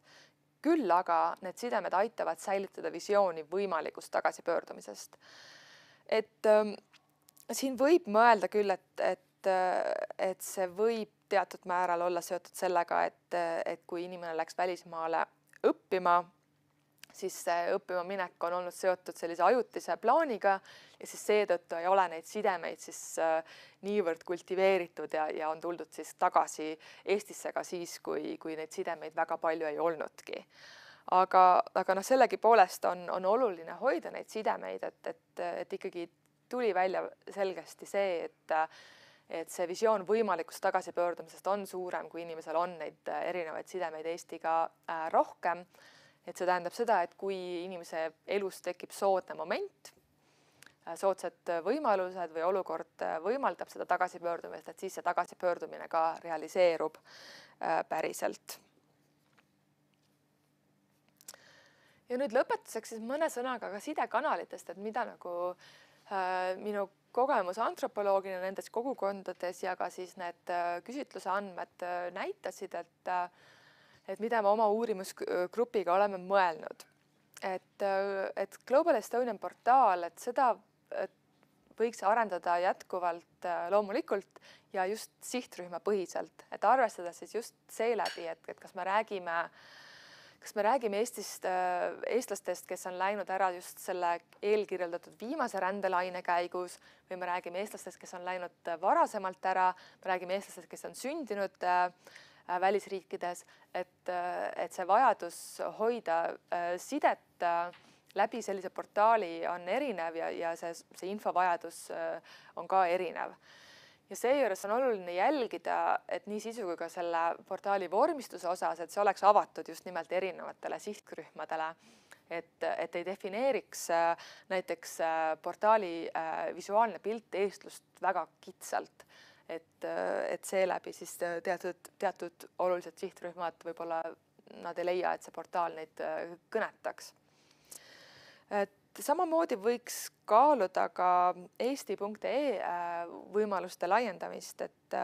Küll aga need sidemed aitavad säilitada visiooni võimalikust tagasipöördumisest. Et siin võib mõelda küll, et see võib teatud määral olla seotud sellega, et kui inimene läks välismaale õppima, siis see õppima minek on olnud seotud sellise ajutise plaaniga ja siis seetõttu ei ole neid sidemeid siis niivõrd kultiveeritud ja on tuldud siis tagasi Eestisse ka siis, kui neid sidemeid väga palju ei olnudki. Aga sellegipoolest on oluline hoida neid sidemeid, et ikkagi tuli välja selgesti see, et see visioon võimalikust tagasipöördumisest on suurem, kui inimesel on neid erinevaid sidemeid Eestiga rohkem. Et see tähendab seda, et kui inimese elus tekib soodne moment, soodsad võimalused või olukord võimaldab seda tagasipöördumist, et siis see tagasipöördumine ka realiseerub päriselt. Ja nüüd lõpetuseks siis mõne sõnaga ka sidekanalitest, et mida nagu minu kogemus antropoloogina nendes kogukondades ja ka siis need küsitluse andmed näitasid, et mida me oma uurimusgrupiga oleme mõelnud. Et Global Estonian portaal, et seda võiks arendada jätkuvalt loomulikult ja just sihtrühma põhiselt, et arvestada siis just seeläbi, et kas me räägime eestlastest, kes on läinud ära just selle eelkirjeldatud viimase rändelaine käigus või me räägime eestlastest, kes on läinud varasemalt ära, me räägime eestlastest, kes on sündinud välisriikides, et see vajadus hoida sidet läbi sellise portaali on erinev ja see infovajadus on ka erinev. Ja seejuures on oluline jälgida, et nii sisu kui ka selle portaali vormistuse osas, et see oleks avatud just nimelt erinevatele sihtrühmadele, et ei defineeriks näiteks portaali visuaalne pilt eestlust väga kitsalt, et seeläbi siis teatud olulised sihtrühmad võib-olla nad ei leia, et see portaal neid kõnetaks. Samamoodi võiks kaaluda ka eesti.ee võimaluste laiendamist, et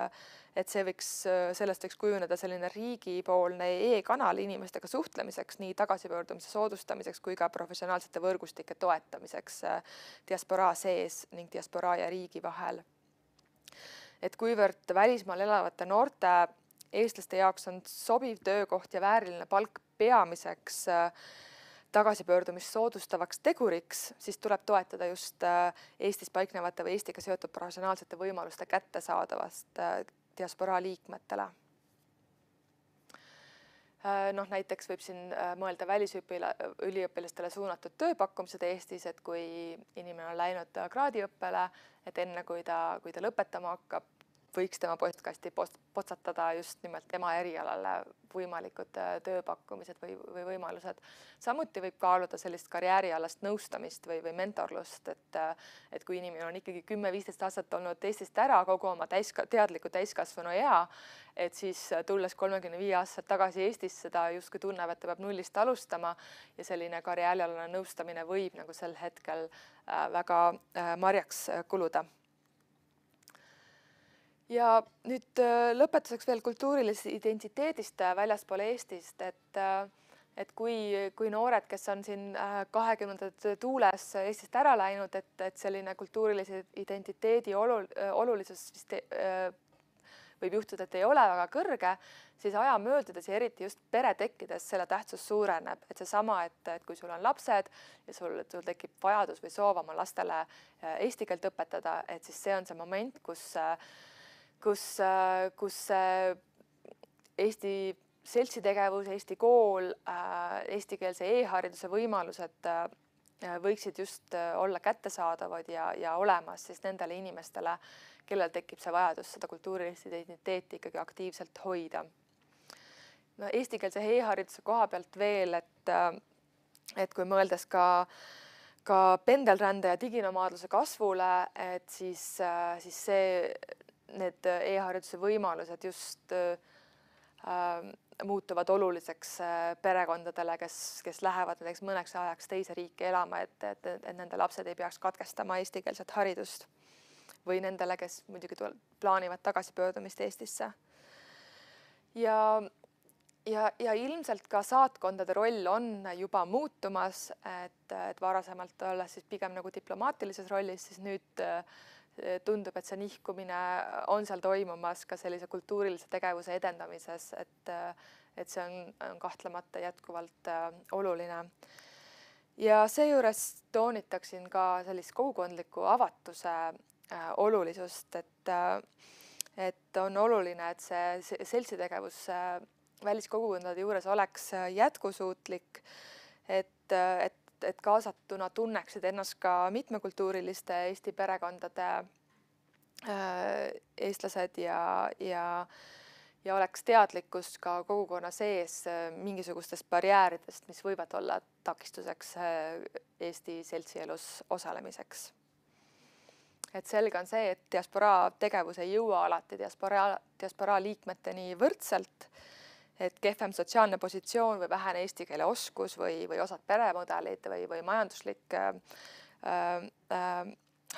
sellest võiks kujuneda selline riigipoolne e-kanal inimestega suhtlemiseks, nii tagasipöördumise soodustamiseks kui ka professionaalsete võrgustike toetamiseks diasporaa sees ning diasporaa ja riigi vahel. Et kuivõrd välismaal elavate noorte eestlaste jaoks on sobiv töökoht ja vääriline palk peamiseks tagasipöördumist soodustavaks teguriks, siis tuleb toetada just Eestis paiknevate või Eestiga seotud professionaalsete võimaluste kättesaadavast diasporaa liikmetele. Näiteks võib siin mõelda välisüliõpilastele suunatud tööpakkumised Eestis, et kui inimene on läinud kraadiõppele, et enne kui ta lõpetama hakkab, võiks tema postkasti potsatada just nimelt tema erialale võimalikud tööpakkumised või võimalused. Samuti võib kaaluda sellist karjäärialast nõustamist või mentorlust, et kui inimene on ikkagi 10-15 aastat olnud Eestist ära kogu oma teadliku täiskasvanu ea, et siis tulles 35 aastat tagasi Eestisse, ta justkui tunneb, et ta peab nullist alustama ja selline karjäärialane nõustamine võib nagu sel hetkel väga marjaks kuluda. Ja nüüd lõpetuseks veel kultuurilisest identiteedist väljaspool Eestist, et kui noored, kes on siin 20. tuules Eestist ära läinud, et selline kultuurilise identiteedi olulisus võib juhtuda, et ei ole väga kõrge, siis aja möödudes ja eriti just pere tekkides selle tähtsus suureneb. Et seesama, et kui sul on lapsed ja sul tekib vajadus või soov oma lastele eesti keelt õpetada, et siis see on see moment, kus Eesti seltsitegevus, Eesti kool, eestikeelse e-hariduse võimalused võiksid just olla kättesaadavad ja olemas siis nendele inimestele, kellel tekib see vajadus seda kultuurilist identiteeti ikkagi aktiivselt hoida. No, eestikeelse e-hariduse koha pealt veel, et kui mõeldes ka pendelrände ja diginomaadluse kasvule, et siis need e-hariduse võimalused just muutuvad oluliseks perekondadele, kes lähevad näiteks mõneks ajaks teise riiki elama, et nende lapsed ei peaks katkestama eestikeelset haridust või nendele, kes muidugi plaanivad tagasipöördumist Eestisse. Ja ilmselt ka saatkondade roll on juba muutumas, et varasemalt olles siis pigem nagu diplomaatilises rollis, siis nüüd tundub, et see nihkumine on seal toimumas ka sellise kultuurilise tegevuse edendamises, et see on kahtlemata jätkuvalt oluline. Ja seejuures toonitaksin ka sellist kogukondliku avatuse olulisust, et on oluline, et see seltsitegevus väliskogukondade juures oleks jätkusuutlik, et kaasatuna tunneksid ennast ka mitmekultuuriliste Eesti perekondade eestlased ja oleks teadlikkus ka kogukonna sees mingisugustest barjääridest, mis võivad olla takistuseks Eesti seltsielus osalemiseks. Et selge on see, et diasporaa tegevus ei jõua alati diasporaa liikmeteni võrdselt, et kehvem sotsiaalne positsioon või vähene eesti keele oskus või osad peremudelid või majanduslik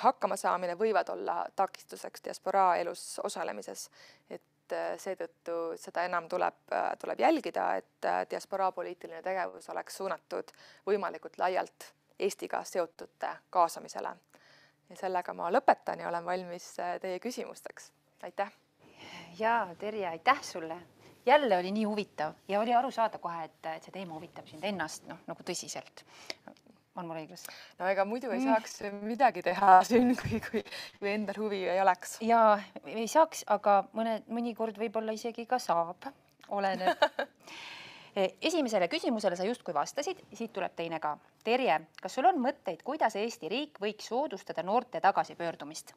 hakkamasaamine võivad olla takistuseks diasporaa elus osalemises. Et seetõttu seda enam tuleb jälgida, et diasporaa poliitiline tegevus oleks suunatud võimalikult laialt Eestiga seotute kaasamisele. Ja sellega ma lõpetan ja olen valmis teie küsimusteks. Aitäh! Ja Terje, aitäh sulle! Jälle oli nii huvitav ja oli aru saada kohe, et see teema huvitab sind ennast nagu tõsiselt. On mul õiglus? No ega muidu ei saaks midagi teha siin, kui endal huvi ei oleks. Ja ei saaks, aga mõnikord võib-olla isegi ka saab. Oleneb. Esimesele küsimusele sa justkui vastasid, siit tuleb teine ka. Terje, kas sul on mõtteid, kuidas Eesti riik võiks soodustada noorte tagasipöördumist?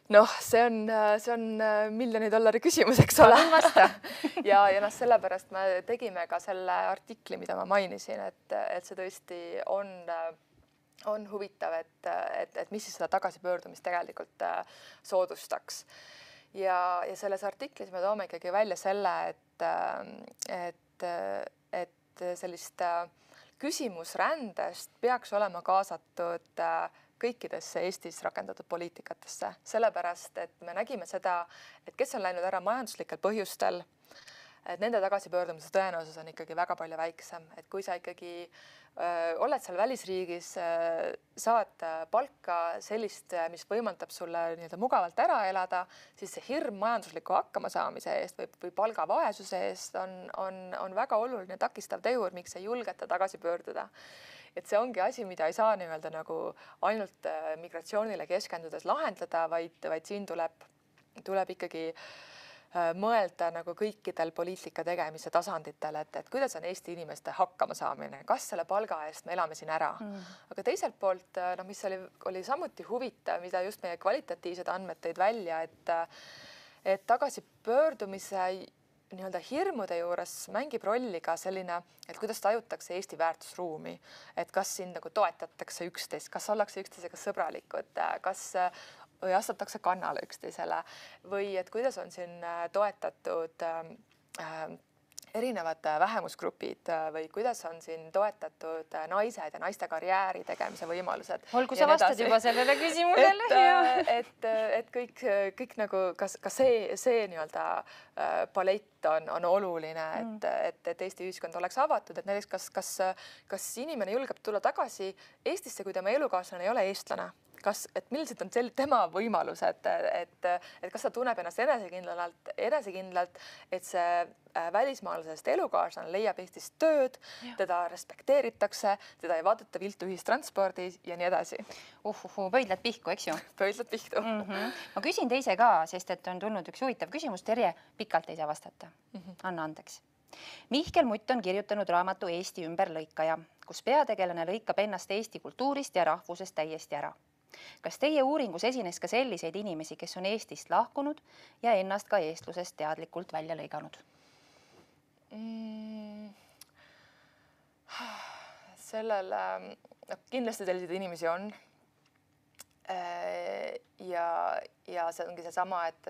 Noh, see on miljoni dollari küsimus, eks ole. Ja sellepärast me tegime ka selle artikli, mida ma mainisin, et see tõesti on huvitav, et mis siis seda tagasipöördumist tegelikult soodustaks. Ja selles artiklis me toome ikkagi välja selle, et sellist küsimusrändest peaks olema kaasatud kõikidesse Eestis rakendatud poliitikatesse. Sellepärast, et me nägime seda, et kes on läinud ära majanduslikel põhjustel, et nende tagasipöördumise tõenäosus on ikkagi väga palju väiksem. Et kui sa ikkagi oled seal välisriigis, saad palka sellist, mis võimaldab sulle mugavalt ära elada, siis see hirm majandusliku hakkamasaamise eest või palgavaesuse eest on väga oluline takistav tegur, miks ei julgeta tagasi pöörduda. Et see ongi asi, mida ei saa nagu ainult migratsioonile keskendudes lahendada, vaid siin tuleb ikkagi mõelda nagu kõikidel poliitika tegemise tasanditel, et kuidas on Eesti inimeste hakkamasaamine, kas selle palga eest me elame siin ära. Aga teiselt poolt, mis oli samuti huvitav, mida just meie kvalitatiivsed andmed tõid välja, et tagasipöördumise hirmude juures mängib rolli ka selline, et kuidas tajutakse Eesti väärtusruumi, et kas siin nagu toetatakse üksteist, kas ollakse üksteisega sõbralikud, või astutakse kannale üksteisele või et kuidas on siin toetatud erinevad vähemusgrupid või kuidas on siin toetatud naised ja naiste karjääri tegemise võimalused. Olgu sa vastad juba sellele küsimusele. Et kõik nagu, ka see nii-öelda palett on oluline, et Eesti ühiskond oleks avatud, et näiteks kas inimene julgeb tulla tagasi Eestisse, kui tema elukaaslane ei ole eestlane. et millised on tema võimalused, et kas ta tunneb ennast enesekindlalt, et see välismaalasest elukaaslane leiab Eestis tööd, teda respekteeritakse, teda ei vaadata viltu ühistranspordis ja nii edasi. Pöidlad pihku, eks ju? Pöidlad pihku. Ma küsin teise ka, sest et on tulnud üks huvitav küsimus. Terje, pikalt ei saa vastata. Anna andeks. Mihkel Mutt on kirjutanud raamatu Eesti ümberlõikaja, kus peategelane lõikab ennast Eesti kultuurist ja rahvusest täiesti ära. Kas teie uuringus esines ka selliseid inimesi, kes on Eestist lahkunud ja ennast ka eestlusest teadlikult välja lõiganud? Kindlasti selliseid inimesi on. Ja see ongi seesama, et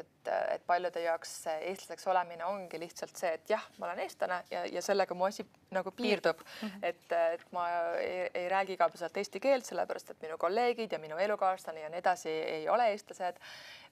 paljude jaoks eestlaseks olemine ongi lihtsalt see, et jah, ma olen eestlane ja sellega mu asi nagu piirdub. Et ma ei räägi igapäevaselt eesti keelt, sellepärast et minu kolleegid ja minu elukaaslane ja nii edasi ei ole eestlased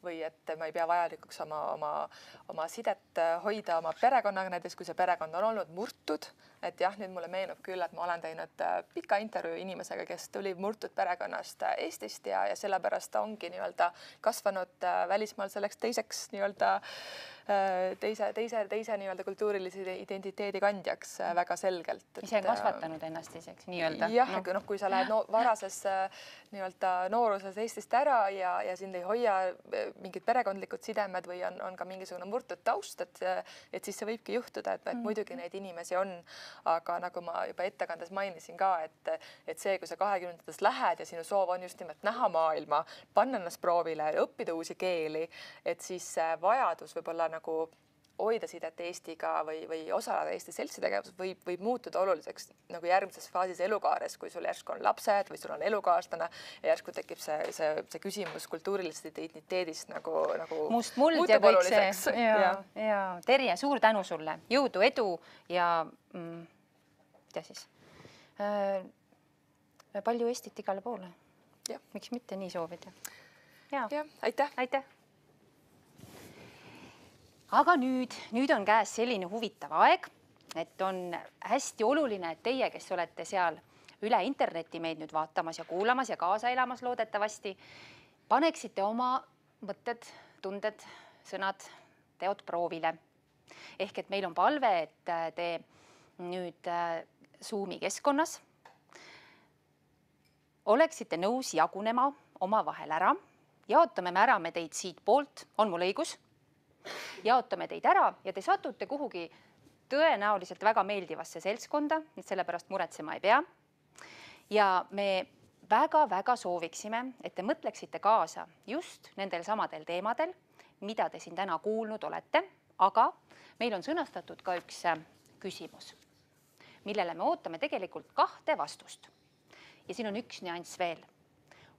või et ma ei pea vajalikuks oma sidet hoida oma perekonnaga, näiteks kui see perekond on olnud murtud, et jah, nüüd mulle meenub küll, et ma olen teinud pika intervjuu inimesega, kes tuli murtud perekonnast Eestist ja sellepärast ongi nii-öelda kasvanud välismaal selleks teiseks nii-öelda teise nii-öelda kultuurilise identiteedi kandjaks väga selgelt. Ise kasvatanud ennast teiseks nii-öelda. Jah, kui sa lähed varases nii-öelda nooruses Eestist ära ja sind ei hoia mingid perekondlikud sidemed või on ka mingisugune murtud taust, et siis see võibki juhtuda, et muidugi neid inimesi on, aga nagu ma juba ettekandes mainisin ka, et see, kui sa 20-ndates lähed ja sinu soov on just nimelt näha maailma, panna ennast proovile, õppida uusi keeli, et siis vajadus võib-olla nagu hoida sidet Eestiga või osaleda Eesti seltsitegevus võib muutuda oluliseks nagu järgmises faasis elukaares, kui sul järsku on lapsed või sul on elukaaslane ja järsku tekib see küsimus kultuurilisest identiteedist nagu must muld ja kõik see. Ja Terje, suur tänu sulle. Jõudu, edu ja tea siis. Palju Eestit igale poole. Miks mitte nii soovida? Ja, aitäh. Aitäh. Aga nüüd on käes selline huvitav aeg, et on hästi oluline, et teie, kes olete seal üle interneti meid nüüd vaatamas ja kuulamas ja kaasa elamas loodetavasti, paneksite oma mõtted, tunded, sõnad, teod proovile. Ehk et meil on palve, et te nüüd Zoomi keskkonnas oleksite nõus jagunema oma vahel ära. Jaotame me ära me teid siit poolt, on mul õigus? Jaotame teid ära ja te satute kuhugi tõenäoliselt väga meeldivasse seltskonda, sellepärast muretsema ei pea. Ja me väga-väga sooviksime, et te mõtleksite kaasa just nendel samadel teemadel, mida te siin täna kuulnud olete, aga meil on sõnastatud ka üks küsimus, millele me ootame tegelikult 2 vastust. Ja siin on üks nüanss veel.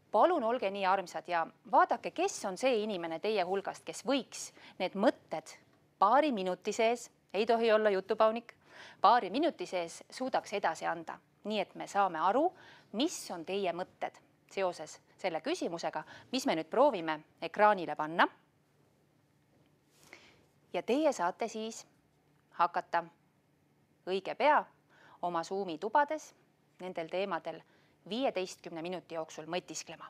Palun olge nii armsad ja vaadake, kes on see inimene teie hulgast, kes võiks need mõtted paari minuti sees, ei tohi olla jutupaunik, paari minuti sees suudaks edasi anda. Nii et me saame aru, mis on teie mõtted seoses selle küsimusega, mis me nüüd proovime ekraanile panna. Ja teie saate siis hakata õige pea oma Zoomi tubades nendel teemadel 15 minuti jooksul mõtisklema.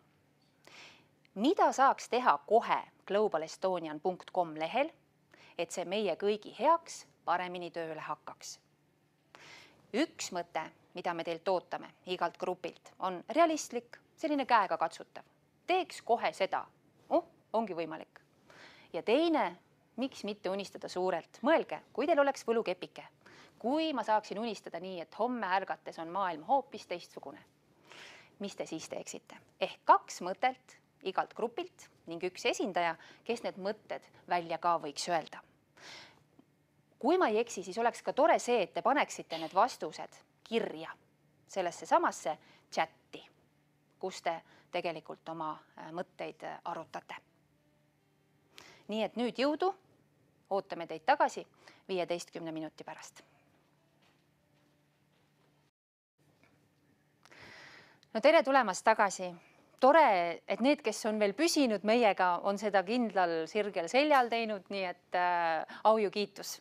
Mida saaks teha kohe globalestonian.com lehel, et see meie kõigi heaks paremini tööle hakkaks? Üks mõte, mida me teilt ootame igalt grupilt, on realistlik, selline käega katsutav. Teeks kohe seda. Ongi võimalik. Ja teine, miks mitte unistada suurelt? Mõelge, kui teil oleks võlukepike, kui ma saaksin unistada nii, et homme ärgates on maailm hoopis teistsugune. Mis te siis teeksite? Ehk 2 mõtet igalt grupilt ning üks esindaja, kes need mõtted välja ka võiks öelda. Kui ma ei eksi, siis oleks ka tore see, et te paneksite need vastused kirja sellesse samasse chatti, kus te tegelikult oma mõtteid arutate. Nii et nüüd jõudu, ootame teid tagasi 15 minuti pärast. No tere tulemast tagasi. Tore, et need, kes on veel püsinud meiega, on seda kindlal sirgel seljal teinud, nii et au ju kiitus.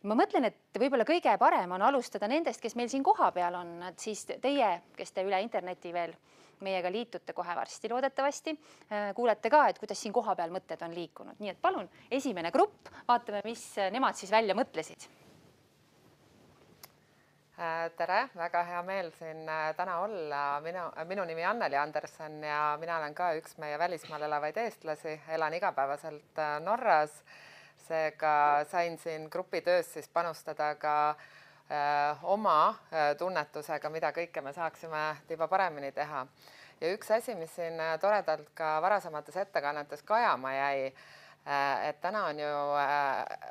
ma mõtlen, et võib-olla kõige parem on alustada nendest, kes meil siin kohapeal on, et siis teie, kes te üle interneti veel meiega liitute kohe varsti loodetavasti, kuulete ka, et kuidas siin kohapeal mõtted on liikunud. Nii et palun, esimene grupp, vaatame, mis nemad siis välja mõtlesid. Tere, väga hea meel siin täna olla. Minu nimi Anneli Anderson ja mina olen ka üks meie välismaal elavaid eestlasi. Elan igapäevaselt Norras. Seega sain siin grupitöös siis panustada ka oma tunnetusega, mida kõike me saaksime tiba paremini teha. Ja üks asi, mis siin toredalt ka varasemates ettekannetes kajama jäi, et täna on ju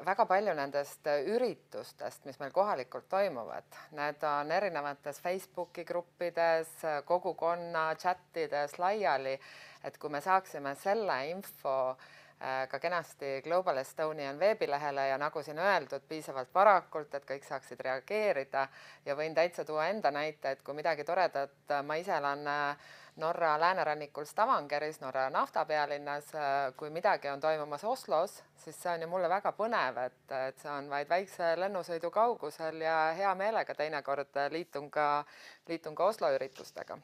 väga palju nendest üritustest, mis meil kohalikult toimuvad. Need on erinevates Facebooki gruppides, kogukonna chatides laiali, et kui me saaksime selle info ka kenasti Global Estonian veebilehele ja nagu siin öeldud, piisavalt varakult, et kõik saaksid reageerida ja võin täitsa tuua enda näite, et kui midagi toredat, ma ise elan Norra läänerannikul Stavangeris, Norra naftapealinnas, kui midagi on toimumas Oslos, siis see on ju mulle väga põnev, et see on vaid väikse lennusõidu kaugusel ja hea meelega teinekord liitun ka Oslo üritustega.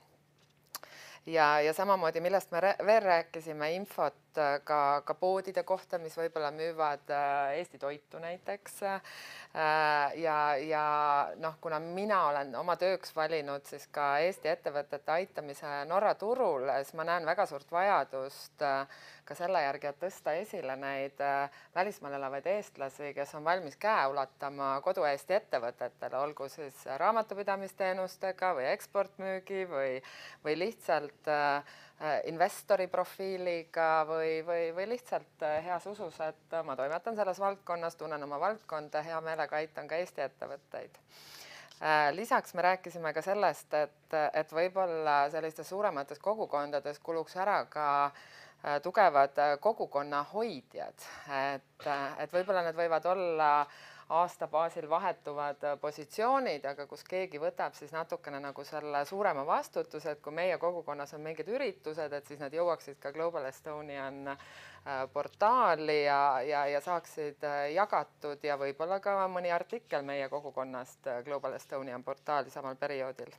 Ja samamoodi, millest me veel rääkisime, infot ka poodide kohta, mis võib-olla müüvad Eesti toitu näiteks. Ja kuna mina olen oma tööks valinud siis ka Eesti ettevõtete aitamise Norra turul, siis ma näen väga suurt vajadust ka selle järgi, et tõsta esile neid välismaal elavaid eestlasi, kes on valmis käe ulatama kodu Eesti ettevõtetele, olgu siis raamatupidamisteenustega või eksportmüügi või lihtsalt investori profiiliga või lihtsalt heas usus, et ma toimetan selles valdkonnas, tunnen oma valdkonda, hea meelega aitan ka Eesti ettevõtteid. Lisaks me rääkisime ka sellest, et võib-olla sellistes suuremates kogukondades kuluks ära ka tugevad kogukonna hoidjad, et võib-olla need võivad olla aasta baasil vahetuvad positsioonid, aga kus keegi võtab siis natukene nagu selle suurema vastutuse, et kui meie kogukonnas on mingid üritused, et siis nad jõuaksid ka Global Estonian portaali ja saaksid jagatud ja võib-olla ka mõni artikkel meie kogukonnast Global Estonian portaali samal perioodil.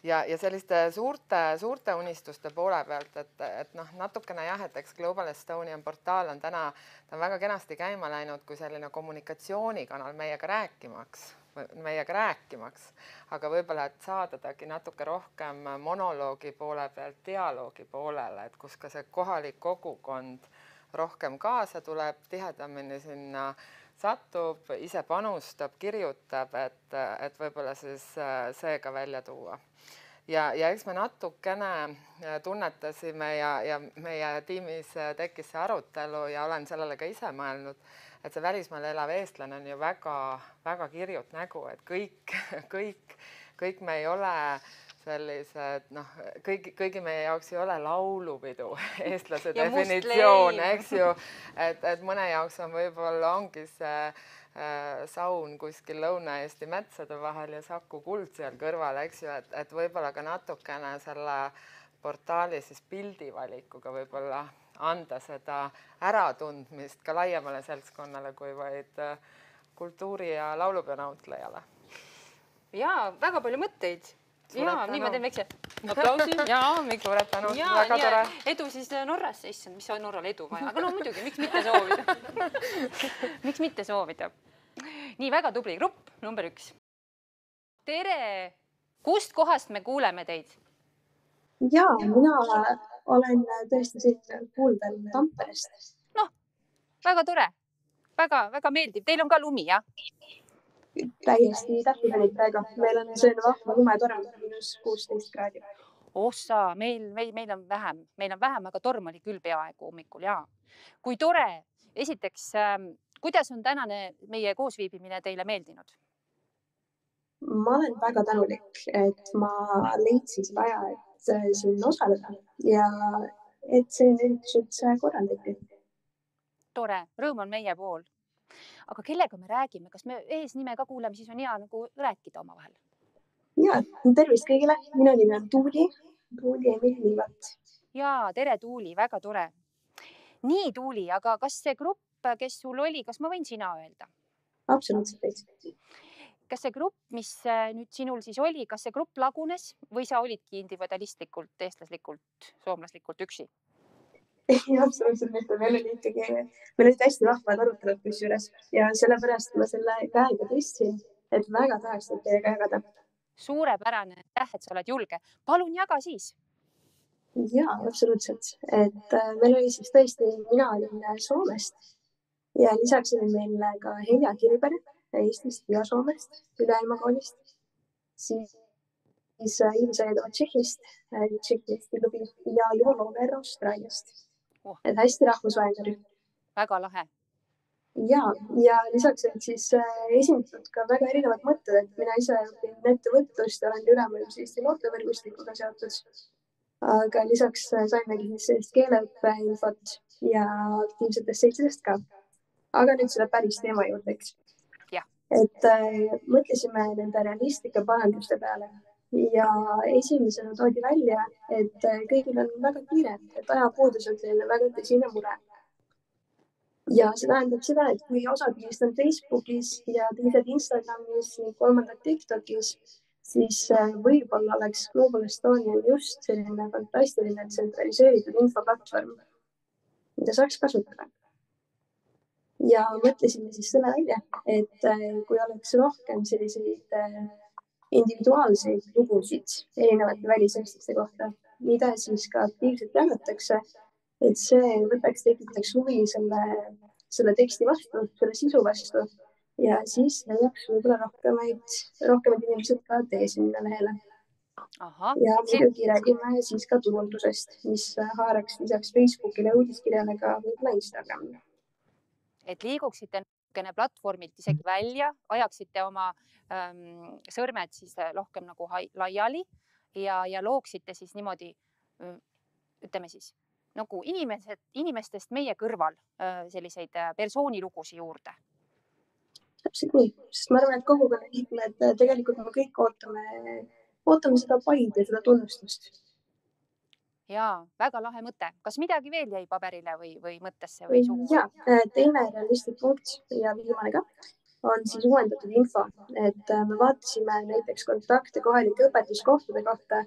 Ja selliste suurte unistuste poole pealt, et natukene jah, et eks Global Estonian portaal on täna väga kenasti käima läinud kui selline kommunikatsioonikanal meiega rääkimaks, aga võib-olla, et saadadagi natuke rohkem monoloogi poole pealt dialoogi poolele, et kus ka see kohalik kogukond rohkem kaasa tuleb, tihedamini sinna satub, ise panustab, kirjutab, et võib-olla siis see ka välja tuua. Ja eks me natukene tunnetasime ja meie tiimis tekkis see arutelu ja olen sellele ka ise mõelnud, et see välismaal elav eestlane on ju väga kirjut nägu, et kõik me ei ole sellised, kõigi meie jaoks ei ole laulupidu, eestlase definitsioon, eks ju, et mõne jaoks on võib-olla ongi see saun kuskil Lõuna-Eesti metsade vahel ja Saku Kuld seal kõrval, eks ju, et võib-olla ka natukene selle portaali siis pildivalikuga võib-olla anda seda äratundmist ka laiemale seltskonnale kui vaid kultuuri- ja laulupeonautlejale. Jaa, väga palju mõtteid. Jaa, nüüd ma teen väikse aplausi. Jaa, Suured tänud, väga tore. Edu siis Norrasse, issand, mis on Norral edu vaja, aga no muidugi, miks mitte soovida. Miks mitte soovida. Nii, väga tubli grupp, number 1. Tere! Kust kohast me kuuleme teid? Jaa, mina olen tõesti siin kuuldel Tamperest. Väga tore. Väga meeldiv. Teil on ka lumi, jah? Täiesti täpselt olid praegu. Meil on selline vahva lumetorm, -16 kraadi. Ossa, meil on vähem. Meil on vähem, aga torm oli küll peaaegu hommikul, jaa. Kui tore. Esiteks, kuidas on tänane meie koosviibimine teile meeldinud? Ma olen väga tänulik, et ma leidsin seda aja, et siin osaleda ja et see üritus üldse korraldati. Tore, rõõm on meie pool. Aga kellega me räägime? Kas me eesnime ka kuuleme, siis on hea nagu rääkida omavahel? Jaa, tervist kõigile. Minu nimi on Tuuli Emil Liivat. Jaa, tere Tuuli, väga tore. Nii Tuuli, aga kas see grupp, kes sul oli, kas ma võin sina öelda? absoluutselt ei. Kas see grupp, mis nüüd sinul siis oli, kas see grupp lagunes või sa olidki individualistlikult, eestlaslikult, soomlaslikult üksi? Ei, absoluutselt mitte. Meil olid hästi vahvad arutelud kusjuures ja sellepärast ma selle käega tõstsin, et väga tahaks neid teiega jagada. Suurepärane, aitäh, et sa oled julge. Palun jaga siis. Jaa, absoluutselt. Et meil oli siis tõesti, mina olin Soomest ja lisaks oli meil ka Helja Kirber Eestist ja Soomest, Üleilmakoolist, siis Iisa Edova Tšehhist, ja Joolo Ver Austraaliast. Et hästi rahvusvaheline rühm. Väga lahe. Ja lisaks olid siis esindatud ka väga erinevad mõtted, et mina ise õpin ettevõtlust ja olen ülemaailmse Eesti noortevõrgustikuga seotud. Aga lisaks saimegi siis sellist keeleõppeinfot ja aktiivsetest seitsedest ka. Aga nüüd selle päris teema juurde, eks. Et mõtlesime nende realistlike paranduste peale ja esimesena toodi välja, et kõigil on väga kiire, et ajapuudus on selline väga tõsine mure. Ja see tähendab seda, et kui osad neist on Facebookis ja teised Instagramis ja kolmandad TikTokis, siis võib-olla oleks Global Estonian just selline fantastiline tsentraliseeritud infoplatvorm, mida saaks kasutada. Ja mõtlesime siis selle välja, et kui oleks rohkem selliseid individuaalseid lugusid erinevate väliseestlaste kohta, mida siis ka aktiivselt jagatakse, et see tekitaks huvi selle teksti vastu, selle sisu vastu ja siis leiaks võib-olla rohkemad inimesed ka tee sinna lehele. Ja muidugi räägime siis ka turundusest, mis haaraks lisaks Facebookile ja uudiskirjale ka võib-olla Instagramile. Et liiguksite platvormilt isegi välja, ajaksite oma sõrmed siis rohkem nagu laiali ja looksite siis niimoodi, ütleme siis, nagu inimestest meie kõrval selliseid persoonilugusi juurde. Täpselt nii, sest ma arvan, et kogukonna liikmed tegelikult me kõik ootame seda paid ja seda tunnustust. Jaa, väga lahe mõte. Kas midagi veel jäi paberile või mõttesse või suhu? Jaa, teine realistlik punkt ja viimane ka on siis uuendatud info, et me vaatasime näiteks kontakte kohalike õpetuskohtade kohta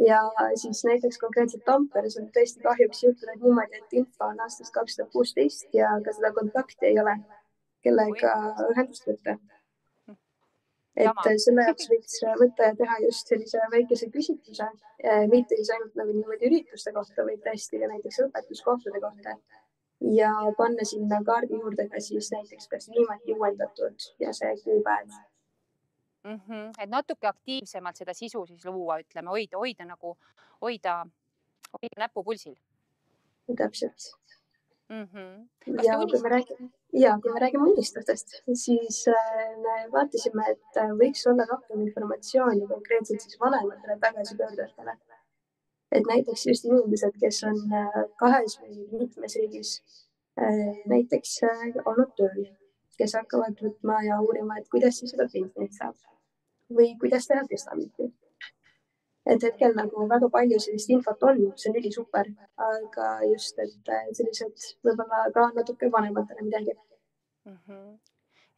ja siis näiteks konkreetselt Tamperes on tõesti kahjuks juhtunud niimoodi, et info on aastast 2016 ja ka seda kontakti ei ole, kellega ühendust võtta. Et selle jaoks võiks võtta ja teha just sellise väikese küsitluse, mitte siis ainult nagu niimoodi ürituste kohta, vaid tõesti ka näiteks õpetuskohtade kohta ja panna sinna kaardi juurde ka siis näiteks kas viimati uuendatud ja see kuupäev. Et natuke aktiivsemalt seda sisu siis luua, ütleme, hoida näpu pulsil. Täpselt. Ja kui me räägime unistustest, siis me vaatasime, et võiks olla rohkem informatsiooni konkreetselt siis vanematele tagasipöördujatele. Et näiteks just inimesed, kes on kahes või mitmes riigis näiteks olnud tööl, kes hakkavad võtma ja uurima, et kuidas siis seda pensionit saab või kuidas teha testamenti. Et hetkel nagu väga palju sellist infot on, see on super, aga just, et sellised võib-olla ka natuke vanematele midagi.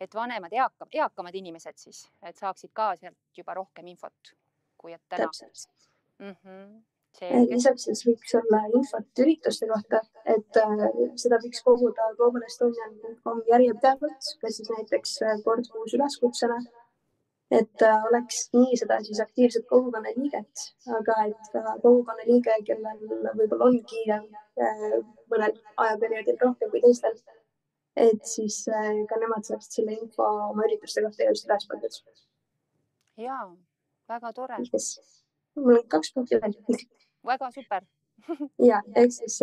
Et vanemad, eakamad inimesed siis, et saaksid ka sealt juba rohkem infot, kui et täna. Täpselt. Lisaks siis võiks olla infot ürituste kohta, et seda võiks koguda globalestonian.com järjepidevalt, kas siis näiteks kord kuus üleskutsena. Et oleks nii seda siis aktiivset kogukonna liiget, aga et ka kogukonna liige, kellel võib-olla on kiire mõnel ajaperioodil rohkem kui teistel, et siis ka nemad saaksid selle info oma ürituste kohta just üles pandud. Jaa, väga tore. Mul on 2 punkti veel. Väga super. Ja, ehk siis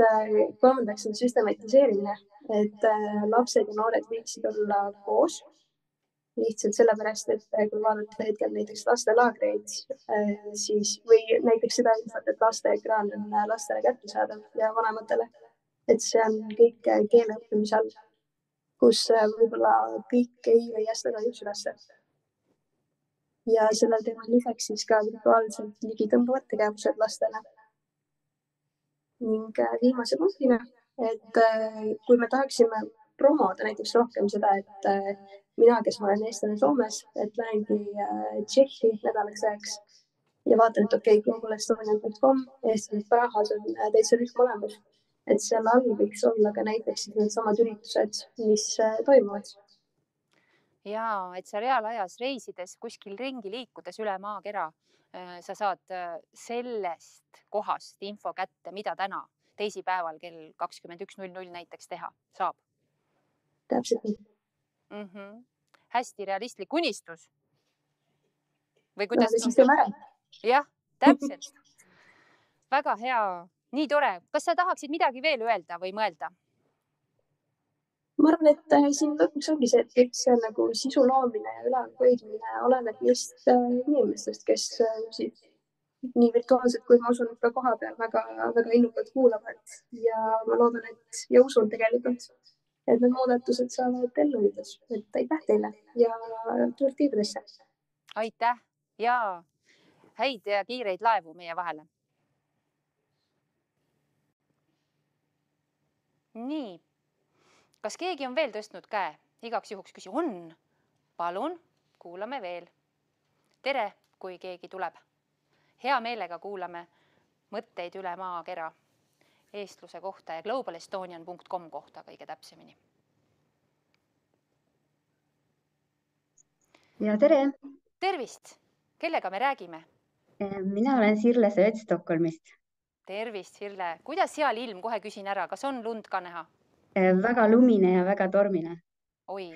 kolmandaks on süstematiseerimine, et lapsed ja noored võiksid olla koos. Lihtsalt sellepärast, et kui vaadata hetkel näiteks lastelaagreid, siis või näiteks seda infot, et lasteekraan on lastele kättesaadav ja vanematele, et see on kõik keele õppimise all, kus võib-olla kõik ei leia seda kahjuks ülesse. Ja sellel teemal lisaks siis ka virtuaalselt ligitõmbuvad tegevused lastele. Ning viimase punktina, et kui me tahaksime promoda näiteks rohkem seda, et mina, kes ma olen eestlane Soomes, et lähengi Tšehhi nädalaks ajaks ja vaatan, et okei, globalestonian.com, eestlased Prahas on täitsa rühm olemas. Et seal all võiks olla ka näiteks need samad üritused, mis toimuvad. Ja et sa reaalajas reisides, kuskil ringi liikudes üle maakera, sa saad sellest kohast info kätte, mida täna teisipäeval kell 21.00 näiteks teha saab. Täpselt nii. Hästi realistlik unistus. Või No, kuidas? aga siis teeme ära. Jah, täpselt. Väga hea. Nii tore. Kas sa tahaksid midagi veel öelda või mõelda? Ma arvan, et siin lõpuks ongi see, et kõik see nagu sisu loomine ja ülehoidmine oleneb neist inimestest, kes siit nii virtuaalselt, kui ma usun, et ka koha peal väga innukalt kuulavad. Ja ma loodan, et ja usun tegelikult, et need muudatused saavad ellu viidud. Et aitäh teile ja tuult tiibadesse. Aitäh ja häid ja kiireid laevu meie vahele. Nii, kas keegi on veel tõstnud käe? Igaks juhuks küsi, on? Palun, kuulame veel. Tere, kui keegi tuleb. Hea meelega kuulame mõtteid üle maakera eestluse kohta ja globalestonian.com kohta kõige täpsemini. Ja tere! Tervist! Kellega me räägime? Mina olen Sirle Sööt Stockholmist. Tervist, Sirle! Kuidas seal ilm? Kohe küsin ära, kas on lund ka näha? Väga lumine ja väga tormine. Oi.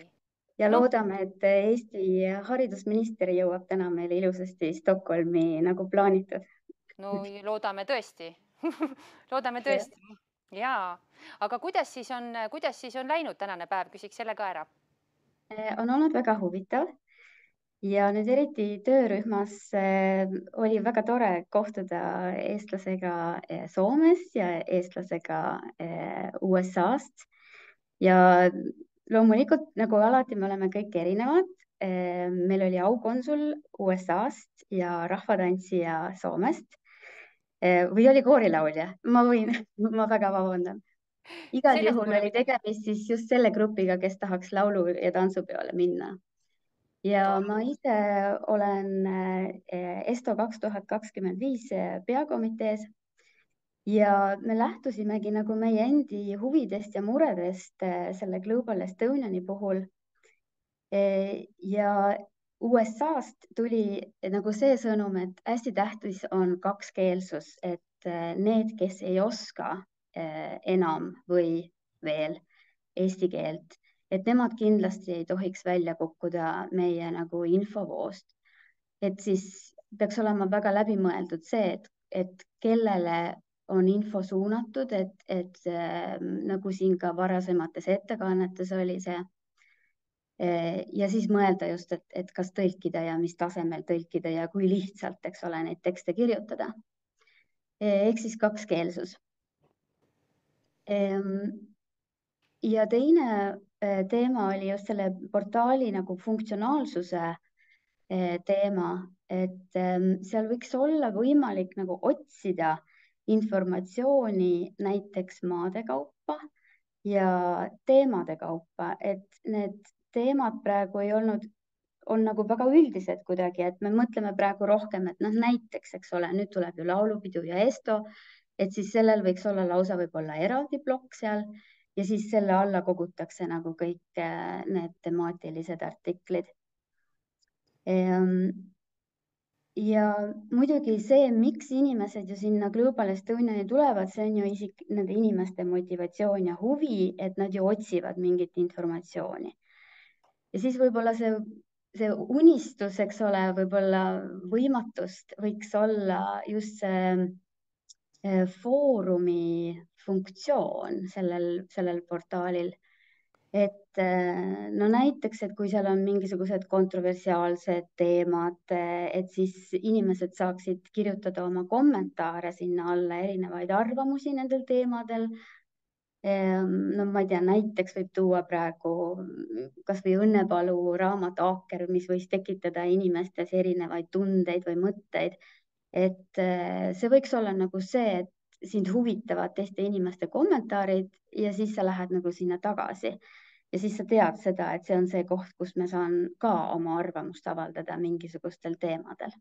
Ja loodame, et Eesti haridusminister jõuab täna meile ilusasti Stockholmi nagu plaanitud. No loodame tõesti. Loodame tõesti. Jaa. Aga kuidas siis on läinud tänane päev? Küsiks selle ka ära. On olnud väga huvitav. Ja nüüd eriti töörühmas oli väga tore kohtuda eestlasega Soomes ja eestlasega USA-st. Ja loomulikult, nagu alati, me oleme kõik erinevad. Meil oli aukonsul USA-st ja rahvatantsija Soomest. Või oli koorilaulja? Ma väga vabandan. Igal juhul oli tegemist siis just selle grupiga, kes tahaks laulu- ja tantsupeole minna. Ja ma ise olen ESTO 2025 peakomitees ja me lähtusimegi nagu meie endi huvidest ja muredest selle Global Estoniani puhul. Ja USA-st tuli nagu see sõnum, et hästi tähtis on kakskeelsus, et need, kes ei oska enam või veel eesti keelt, et nemad kindlasti ei tohiks välja kukkuda meie nagu infovoost. Et siis peaks olema väga läbimõeldud see, et kellele on info suunatud, et nagu siin ka varasemates ettekannetes oli see. Ja siis mõelda just, et kas tõlkida ja mis tasemel tõlkida ja kui lihtsalt, eks ole, neid tekste kirjutada. Ehk siis kakskeelsus. Ja teine teema oli just selle portaali nagu funktsionaalsuse teema, et seal võiks olla võimalik nagu otsida informatsiooni näiteks maade kaupa ja teemade kaupa, et need teemad praegu ei olnud, on nagu väga üldised kuidagi, et me mõtleme praegu rohkem, et näiteks, eks ole, nüüd tuleb ju laulupidu ja ESTO, et siis sellel võiks olla lausa võib-olla eraldi plokk seal ja siis selle alla kogutakse nagu kõik need temaatilised artiklid. Ja muidugi see, miks inimesed ju sinna Global Estoniani tulevad, see on ju nende inimeste motivatsioon ja huvi, et nad ju otsivad mingit informatsiooni. Ja siis võib-olla see unistus, eks ole, võib-olla võimatust võiks olla just see foorumi funktsioon sellel portaalil. Et no näiteks, et kui seal on mingisugused kontroversiaalsed teemad, et siis inimesed saaksid kirjutada oma kommentaare sinna alla, erinevaid arvamusi nendel teemadel. No ma ei tea, näiteks võib tuua praegu kas või Õnnepalu raamat Aaker, mis võis tekitada inimestes erinevaid tundeid või mõtteid. Et see võiks olla nagu see, et sind huvitavad teiste inimeste kommentaarid ja siis sa lähed nagu sinna tagasi. ja siis sa tead seda, et see on see koht, kus ma saan ka oma arvamust avaldada mingisugustel teemadel.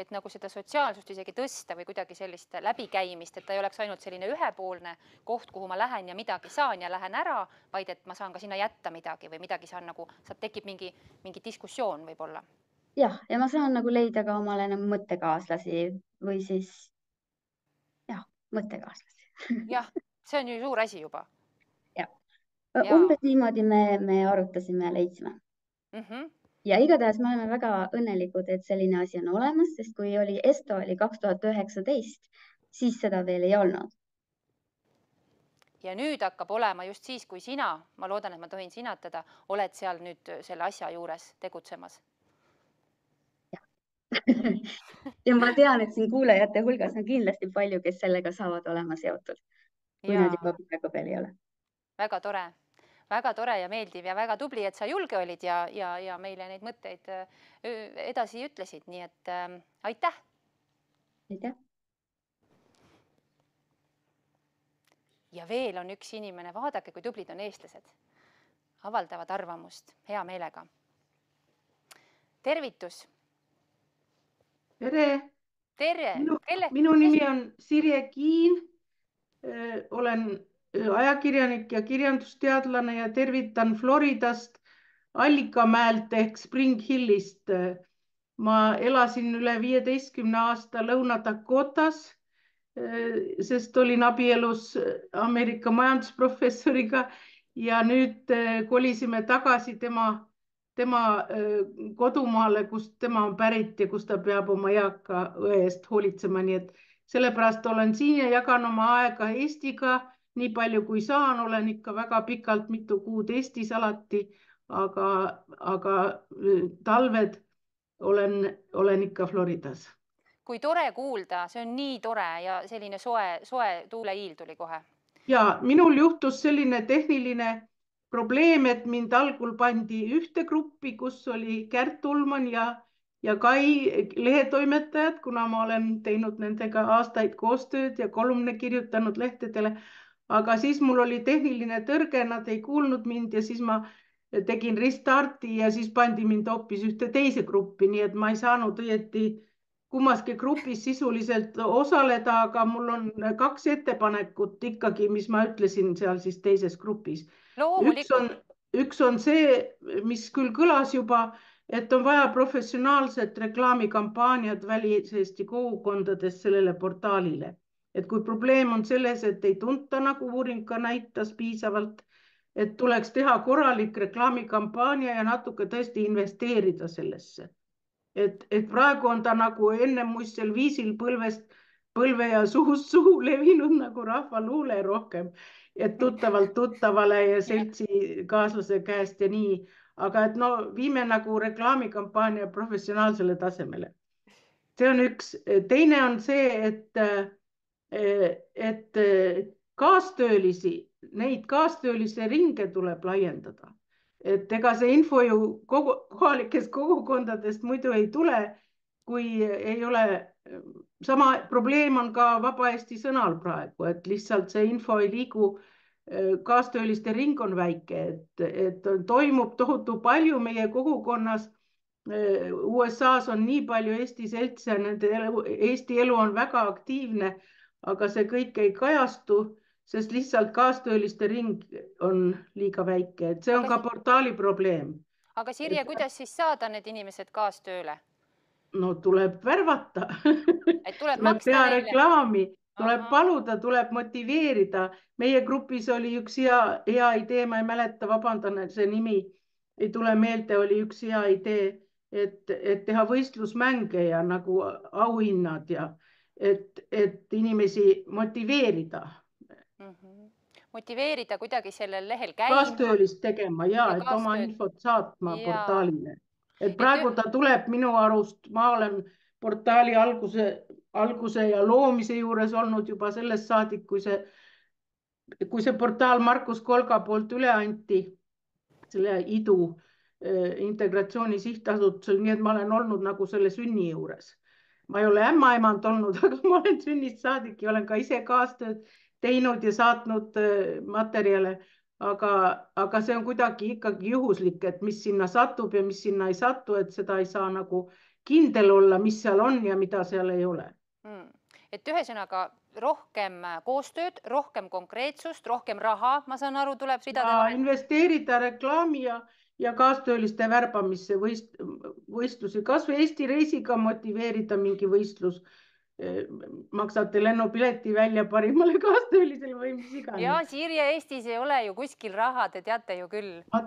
Et nagu seda sotsiaalsust isegi tõsta või kuidagi sellist läbikäimist, et ta ei oleks ainult selline ühepoolne koht, kuhu ma lähen ja midagi saan ja lähen ära, vaid et ma saan ka sinna jätta midagi või midagi saan nagu, tekib mingi diskussioon võib-olla. Jah, ja ma saan nagu leida ka omale nagu mõttekaaslasi või siis mõttekaaslasi. Jah, see on ju suur asi juba. Ja. Umbes niimoodi me arutasime ja leidsime. Ja igatahes me oleme väga õnnelikud, et selline asi on olemas, sest kui Esto oli 2019, siis seda veel ei olnud. Ja nüüd hakkab olema just siis, kui sina, ma loodan, et ma tohin sinatada, oled seal nüüd selle asja juures tegutsemas. Ja ma tean, et siin kuulajate hulgas on kindlasti palju, kes sellega saavad olema seotud, kui nad juba praegu veel ei ole. Väga tore ja meeldiv ja väga tubli, et sa julge olid ja meile neid mõtteid edasi ütlesid, nii et aitäh! Aitäh! Ja veel on üks inimene, vaadake, kui tublid on eestlased. Avaldavad arvamust hea meelega. Tervitus! Tere! Tere! Minu nimi on Sirje Kiin. Olen ajakirjanik ja kirjandusteadlane ja tervitan Floridast Allikamäelt ehk Spring Hillist. Ma elasin üle 15 aasta Lõuna-Dakotas, sest olin abielus Ameerika majandusprofessoriga ja nüüd kolisime tagasi tema kodumaale, kust tema on pärit ja kus ta peab oma eaka õe eest hoolitsema. Nii et sellepärast olen siin ja jagan oma aega Eestiga nii palju kui saan. Olen ikka väga pikalt, mitu kuud Eestis alati, aga talved olen ikka Floridas. Kui tore kuulda, see on nii tore ja selline soe tuuleiil tuli kohe. Ja minul juhtus selline tehniline probleem, et mind algul pandi ühte gruppi, kus oli Kärt Ulman ja Kai lehetoimetajad, kuna ma olen teinud nendega aastaid koostööd ja kolumne kirjutanud lehtedele. Aga siis mul oli tehniline tõrge, nad ei kuulnud mind ja siis ma tegin restarti ja siis pandi mind hoopis ühte teise gruppi, nii et ma ei saanud õieti kummaski grupis sisuliselt osaleda, aga mul on 2 ettepanekut ikkagi, mis ma ütlesin seal siis teises grupis. Üks on see, mis küll kõlas juba, et on vaja professionaalset reklaamikampaaniat väliseesti kogukondades sellele portaalile. Et kui probleem on selles, et ei tunta, nagu uuring ka näitas piisavalt, et tuleks teha korralik reklaamikampaania ja natuke tõesti investeerida sellesse. Et praegu on ta nagu ennemuistsel viisil põlvest põlve ja suust suhu levinud nagu rahvaluule rohkem, et tuttavalt tuttavale ja seltsi kaaslase käest ja nii. Aga et viime nagu reklaamikampaania professionaalsele tasemele. See on üks. Teine on see, et neid kaastöölise ringe tuleb laiendada. Et ega see info ju kohalikest kogukondadest muidu ei tule, kui ei ole. Sama probleem on ka Vaba Eesti Sõnal praegu, et lihtsalt see info ei liigu, kaastööliste ring on väike, et toimub tohutu palju meie kogukonnas. USA-s on nii palju Eesti seltse, Eesti elu on väga aktiivne, aga see kõik ei kajastu, sest lihtsalt kaastööliste ring on liiga väike, et see on ka portaali probleem. Aga Sirje, kuidas siis saada need inimesed kaastööle? No tuleb värvata, tuleb teha reklaami, tuleb paluda, tuleb motiveerida. Meie grupis oli üks hea idee, ma ei mäleta, vabandan, see nimi ei tule meelde, oli üks hea idee, et teha võistlusmänge ja nagu auhinnad ja et inimesi motiveerida. Motiveerida kuidagi sellel lehel käima. Kaastöölist tegema ja et oma infot saatma portaalile. Et praegu ta tuleb minu arust, ma olen portaali alguse ja loomise juures olnud juba sellest saadik, kui see portaal Markus Kolga poolt üle anti selle IDU integratsiooni sihtasutusel, nii et ma olen olnud nagu selle sünni juures. Ma ei ole ämmaemand olnud, aga ma olen sünnist saadik ja olen ka ise kaastööd teinud ja saatnud materjale, aga see on kuidagi ikkagi juhuslik, et mis sinna satub ja mis sinna ei satu, et seda ei saa nagu kindel olla, mis seal on ja mida seal ei ole. Et ühesõnaga rohkem koostööd, rohkem konkreetsust, rohkem raha, ma saan aru, tuleb ridade vahel. Investeerida reklaami ja kaastööliste värbamisse võistlusi, kas või Eesti reisiga motiveerida mingi võistlus, maksate lennupileti välja parimale kaastöölisele või mis iganes. Ja Sirje, Eestis ei ole ju kuskil raha, te teate ju küll. Ma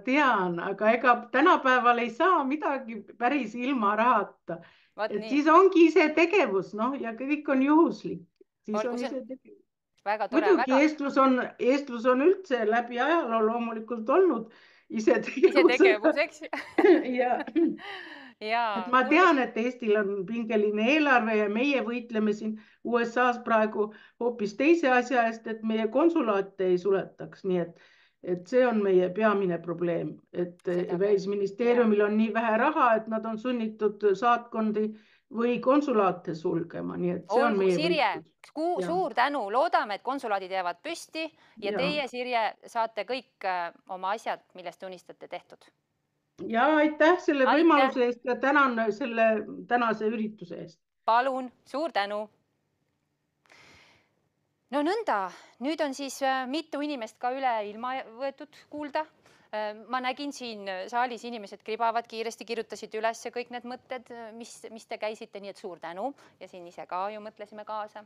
tean, aga ega tänapäeval ei saa midagi päris ilma rahata. Et siis ongi ise tegevus, ja kõik on juhuslik. Siis on ise tegevus. Muidugi eestlus on üldse läbi ajaloo loomulikult olnud ise tegevus, eks? Et ma tean, et Eestil on pingeline eelarve ja meie võitleme siin USA-s praegu hoopis teise asja eest, et meie konsulaate ei suletaks. Nii et see on meie peamine probleem, et välisministeeriumil on nii vähe raha, et nad on sunnitud saatkondi või konsulaate sulgema. Nii et see on meie Sirje, võitlus. suur tänu, loodame, et konsulaadid jäävad püsti ja teie, Sirje, saate kõik oma asjad, millest unistate tehtud. Ja aitäh selle võimaluse eest ja tänan selle tänase ürituse eest. Palun, suur tänu. No nõnda, nüüd on siis mitu inimest ka üle ilma võetud kuulda. Ma nägin siin saalis inimesed kribavad kiiresti, kirjutasid üles kõik need mõtted, mis te käisite, nii et suur tänu ja siin ise ka ju mõtlesime kaasa.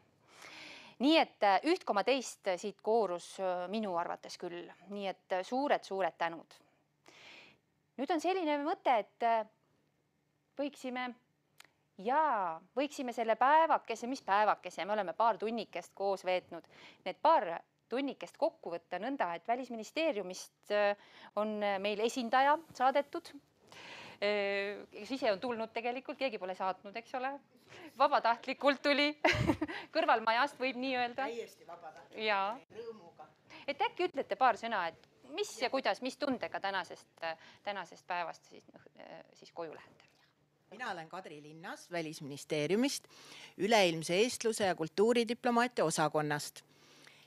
Nii et 1,2 siit koorus minu arvates küll, nii et suured tänud. Nüüd on selline mõte, et võiksime selle päevakese, mis päevakese, me oleme paar tunnikest koos veetnud, need paar tunnikest kokku võtta nõnda, et Välisministeeriumist on meil esindaja saadetud, kes ise on tulnud tegelikult, keegi pole saatnud, eks ole, vabatahtlikult tuli, kõrvalmajast võib nii öelda. Täiesti vabatahtlikult, rõõmuga. Et äkki ütlete paar sõna, et mis ja kuidas, mis tundega tänasest päevast siis koju lähete? Mina olen Kadri Linnas Välisministeeriumist, üleilmse eestluse ja kultuuridiplomaatia osakonnast.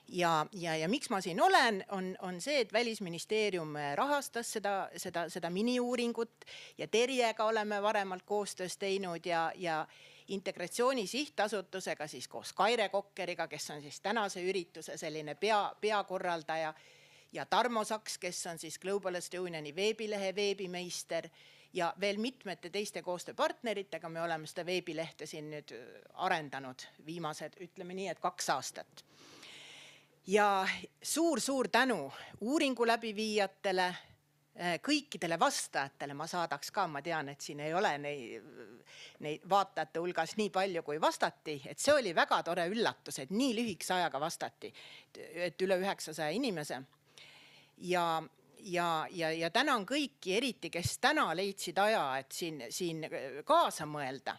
Ja miks ma siin olen, on see, et Välisministeerium rahastas seda miniuuringut ja Terjega oleme varemalt koostöös teinud ja Integratsiooni Sihtasutusega siis koos Kaire Kokkeriga, kes on siis tänase ürituse selline peakorraldaja, ja Tarmo Saks, kes on siis Global Estoniani veebilehe veebimeister ja veel mitmete teiste koostööpartneritega me oleme seda veebilehte siin nüüd arendanud viimased, ütleme nii, et 2 aastat. Ja suur tänu uuringu läbiviijatele, kõikidele vastajatele ma saadaks ka, ma tean, et siin ei ole neid vaatajate hulgas nii palju, kui vastati, et see oli väga tore üllatus, et nii lühikese ajaga vastati, et üle 900 inimese. Ja tänan kõiki, eriti kes täna leidsid aja, et siin kaasa mõelda.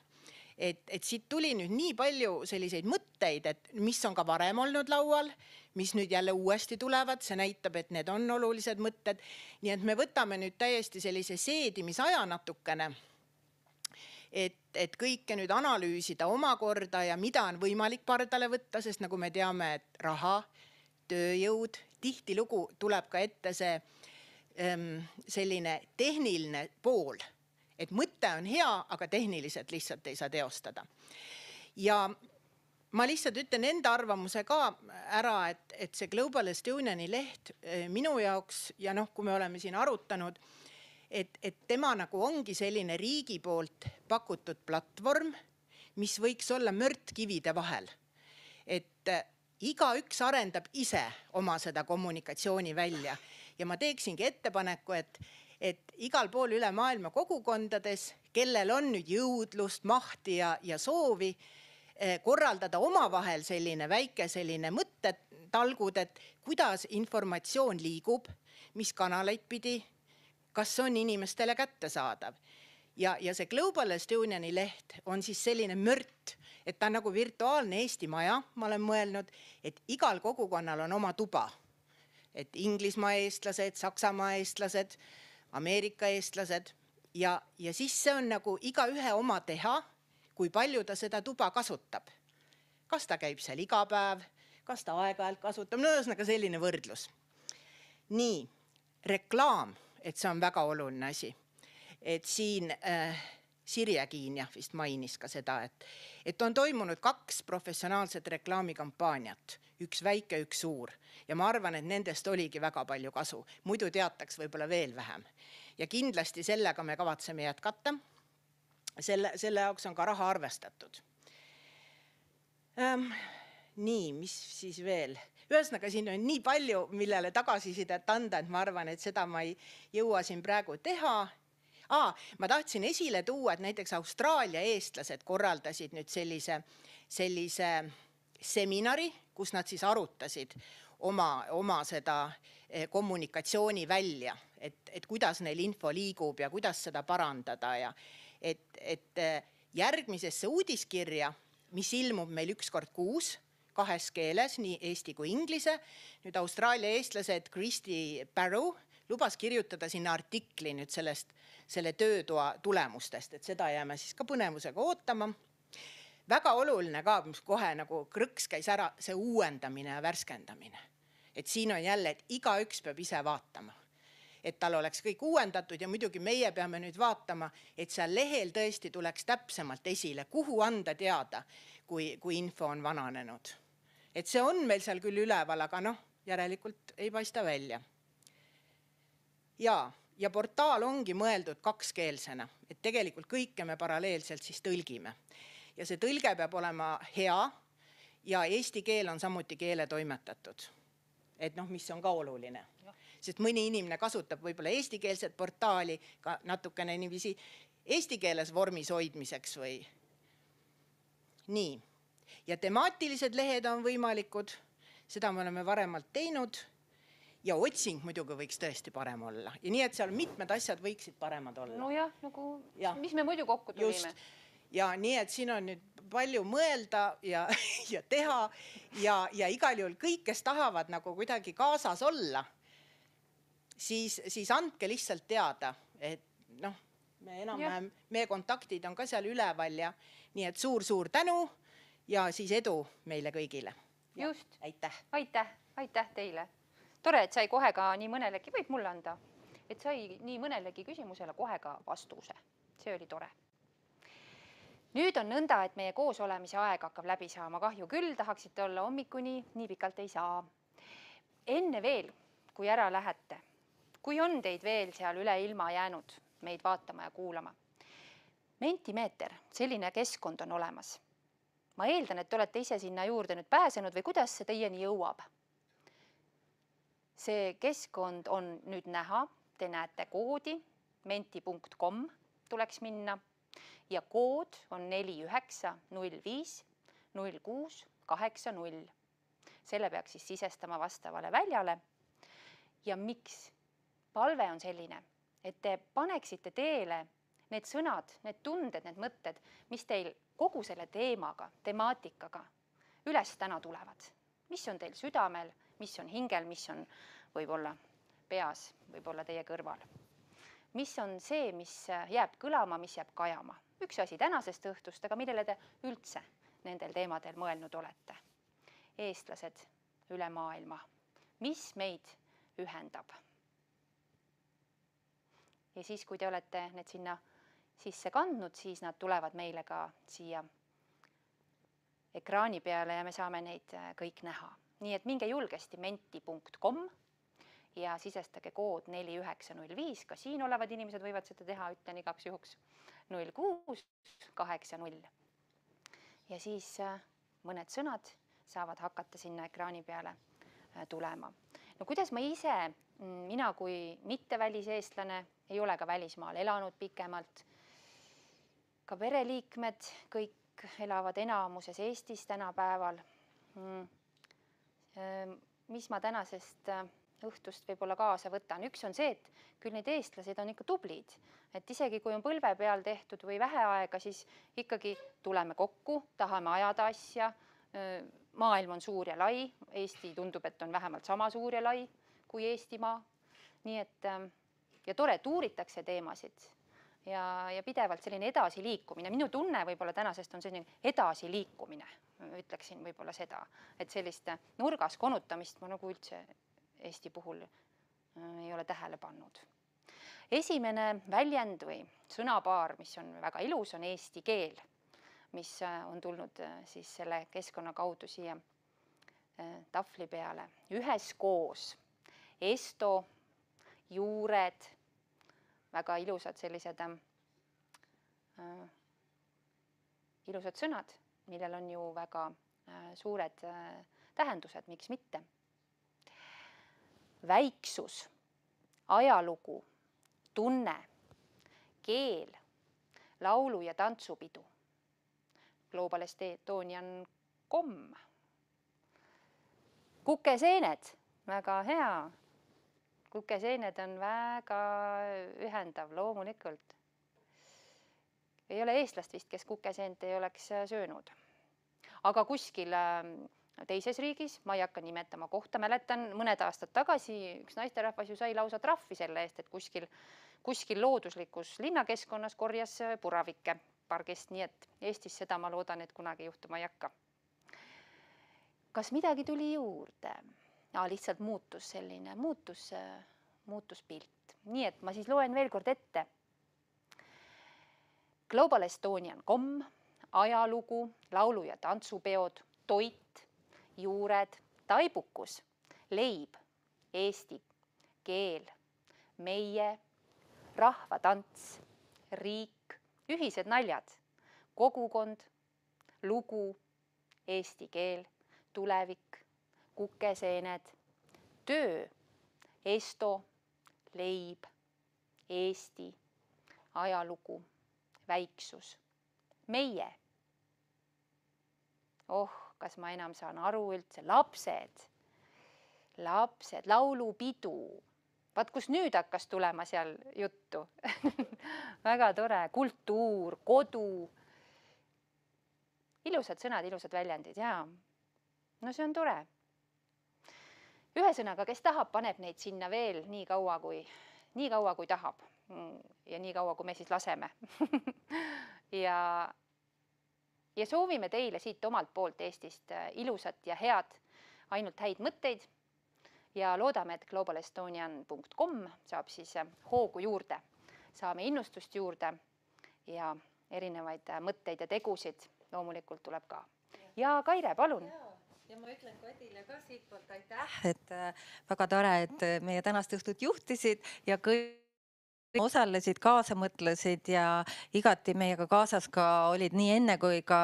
Et siit tuli nüüd nii palju selliseid mõtteid, et mis on ka varem olnud laual, mis nüüd jälle uuesti tulevad, see näitab, et need on olulised mõtted. Nii et me võtame nüüd täiesti sellise seedimisaja natukene, et kõike nüüd analüüsida omakorda ja mida on võimalik pardale võtta, sest nagu me teame, et raha, tööjõud, tihtilugu tuleb ka ette see selline tehniline pool, et mõte on hea, aga tehniliselt lihtsalt ei saa teostada. Ja ma lihtsalt ütlen enda arvamuse ka ära, et see Global Estoniani leht minu jaoks, ja kui me oleme siin arutanud, et tema nagu ongi selline riigi poolt pakutud platvorm, mis võiks olla mörtkivide vahel. Et igaüks arendab ise oma seda kommunikatsiooni välja. Ja ma teeksingi ettepaneku, et igal pool üle maailma kogukondades, kellel on nüüd jõudlust, mahti ja soovi korraldada omavahel selline väike selline mõttetalgud, et kuidas informatsioon liigub, mis kanaleid pidi, kas on inimestele kättesaadav. Ja see Global Estoniani leht on siis selline mört, et ta on nagu virtuaalne Eesti maja, ma olen mõelnud, et igal kogukonnal on oma tuba. Et Inglismaa eestlased, Saksamaa eestlased, Ameerika eestlased ja siis see on nagu iga ühe oma teha, kui palju ta seda tuba kasutab. Kas ta käib seal iga päev, kas ta aeg-ajalt kasutab, ühesõnaga selline võrdlus. Nii, reklaam, et see on väga oluline asi. Et siin Sirje Kiin vist mainis ka seda, et on toimunud 2 professionaalset reklaamikampaaniat, üks väike, üks suur. Ja ma arvan, et nendest oligi väga palju kasu. Muidu teataks võib-olla veel vähem. Ja kindlasti sellega me kavatseme jätkata. Selle jaoks on ka raha arvestatud. Nii, mis siis veel? Ühesõnaga, siin on nii palju, millele tagasisidet anda, et ma arvan, et seda ma ei jõua siin praegu teha. Ma tahtsin esile tuua, et näiteks Austraalia eestlased korraldasid nüüd sellise seminari, kus nad siis arutasid oma seda kommunikatsiooni välja, et kuidas neil info liigub ja kuidas seda parandada ja et järgmisesse uudiskirja, mis ilmub meil 1 kord kuus 2 keeles, nii eesti kui inglise, nüüd Austraalia eestlased Christy Barrow lubas kirjutada sinna artikli nüüd selle töötoa tulemustest, et seda jääme siis ka põnevusega ootama. Väga oluline ka, mis kohe nagu krõks käis ära, see uuendamine ja värskendamine. Et siin on jälle, et igaüks peab ise vaatama, et tal oleks kõik uuendatud ja muidugi meie peame nüüd vaatama, et seal lehel tõesti tuleks täpsemalt esile, kuhu anda teada, kui info on vananenud. Et see on meil seal küll üleval, aga järelikult ei paista välja. Ja portaal ongi mõeldud 2-keelsena, et tegelikult kõike me paralleelselt siis tõlgime. Ja see tõlge peab olema hea ja eesti keel on samuti keele toimetatud. Et mis on ka oluline. Sest mõni inimene kasutab võib-olla eestikeelset portaali ka natukene niiviisi eesti keeles vormis hoidmiseks või nii. Ja temaatilised lehed on võimalikud, seda me oleme varemalt teinud ja otsing muidugi võiks tõesti parem olla. Ja nii, et seal mitmed asjad võiksid paremad olla. Nojah, mis me muidu kokku tulime. Just. Ja nii, et siin on nüüd palju mõelda ja teha ja igal juhul kõik, kes tahavad nagu kuidagi kaasas olla, siis andke lihtsalt teada, et me enam-vähem, meie kontaktid on ka seal üleval ja nii, et suur tänu ja siis edu meile kõigile. Just. Aitäh. Aitäh teile. Tore, et sai kohe ka nii mõnelegi, võib mulle anda, et sai nii mõnelegi küsimusele kohe ka vastuse. See oli tore. Nüüd on nõnda, et meie koos olemise aeg hakkab läbi saama. Kahju küll, tahaksite olla hommikuni, nii pikalt ei saa. Enne veel, kui ära lähete, kui on teid veel seal üle ilma jäänud meid vaatama ja kuulama. Mentimeeter, selline keskkond on olemas. Ma eeldan, et te olete ise sinna juurde nüüd pääsenud või kuidas see teieni jõuab? See keskkond on nüüd näha, te näete koodi, menti.com tuleks minna ja kood on 4905 0680. Selle peaks siis sisestama vastavale väljale. Ja miks? Palve on selline, et te paneksite teele need sõnad, need tunded, need mõtted, mis teil kogu selle teemaga, temaatikaga üles täna tulevad. Mis on teil südamel, mis on hingel, mis on võib-olla peas, võib-olla teie kõrval. Mis on see, mis jääb kõlama, mis jääb kajama. Üks asi tänasest õhtust, aga millele te üldse nendel teemadel mõelnud olete. Eestlased üle maailma. Mis meid ühendab? Ja siis, kui te olete need sinna sisse kandnud, siis nad tulevad meile ka siia ekraani peale ja me saame neid kõik näha. Nii et minge julgesti menti.com ja sisestage kood 4905. Ka siin olevad inimesed võivad seda teha, ütlen igaks juhuks 0680. Ja siis mõned sõnad saavad hakata sinna ekraani peale tulema. No kuidas ma ise, mina kui mitte väliseestlane, ei ole ka välismaal elanud pikemalt. Ka pereliikmed kõik elavad enamuses Eestis tänapäeval. Mis ma tänasest õhtust võib-olla kaasa võtan? Üks on see, et küll need eestlased on ikka tublid. Et isegi kui on põlve peal tehtud või vähe aega, siis ikkagi tuleme kokku, tahame ajada asja. Maailm on suur ja lai. Eesti tundub, et on vähemalt sama suur ja lai kui Eestimaa. Nii et ja tore, et uuritakse teemasid ja pidevalt selline edasiliikumine. Minu tunne võib-olla tänasest on selline edasiliikumine. Ütleksin võib-olla seda, et sellist nurgas konutamist ma nagu üldse Eesti puhul ei ole tähele pannud. Esimene väljend või sõnapaar, mis on väga ilus, on eesti keel, mis on tulnud siis selle keskkonna kaudu siia tahvli peale. Üheskoos, esto, juured, väga ilusad sellised ilusad sõnad, millel on ju väga suured tähendused, miks mitte. Väiksus, ajalugu, tunne, keel, laulu- ja tantsupidu, Global Estonian.com, kukeseened, väga hea. Kukeseened on väga ühendav, loomulikult. Ei ole eestlast vist, kes kukeseent ei oleks söönud. Aga kuskil teises riigis, ma ei hakka nimetama kohta, mäletan mõned aastad tagasi üks naisterahvas ju sai lausa trahvi selle eest, et kuskil looduslikus linnakeskkonnas korjas puravikke pargist, nii et Eestis seda ma loodan, et kunagi juhtuma ei hakka. Kas midagi tuli juurde? Lihtsalt muutus pilt. Nii et ma siis loen veel kord ette. Global Estonian.com, ajalugu, laulu- ja tantsupeod, toit, juured, taibukus, leib, eesti keel, meie, rahvatants, riik, ühised naljad, kogukond, lugu, eesti keel, tulevik, kukeseened, töö, esto, leib, eesti, ajalugu, väiksus, meie. Kas ma enam saan aru üldse? Lapsed, laulupidu. Vaat kus nüüd hakkas tulema seal juttu. Väga tore. Kultuur, kodu. Ilusad sõnad, ilusad väljendid. Jaa. No see on tore. Ühesõnaga, kes tahab, paneb neid sinna veel nii kaua, kui tahab. Ja nii kaua, kui me siis laseme. Ja soovime teile siit omalt poolt Eestist ilusat ja head, ainult häid mõtteid ja loodame, et globalestonian.com saab siis hoogu juurde. Saame innustust juurde ja erinevaid mõtteid ja tegusid loomulikult tuleb ka. Ja Kaire, palun! Ja ma ütlen Kadile ka siitpoolt aitäh, et väga tore, et meie tänast õhtut juhtisid ja kõik osalesid, kaasa mõtlesid ja igati meiega kaasas ka olid nii enne kui ka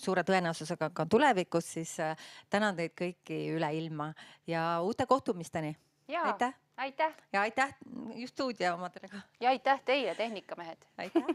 suure tõenäosusega ka tulevikus, siis tänan teid kõiki üle ilma ja uute kohtumisteni. Aitäh! Ja aitäh just stuudio omadele ka. Ja aitäh teile, tehnikamehed! Aitäh!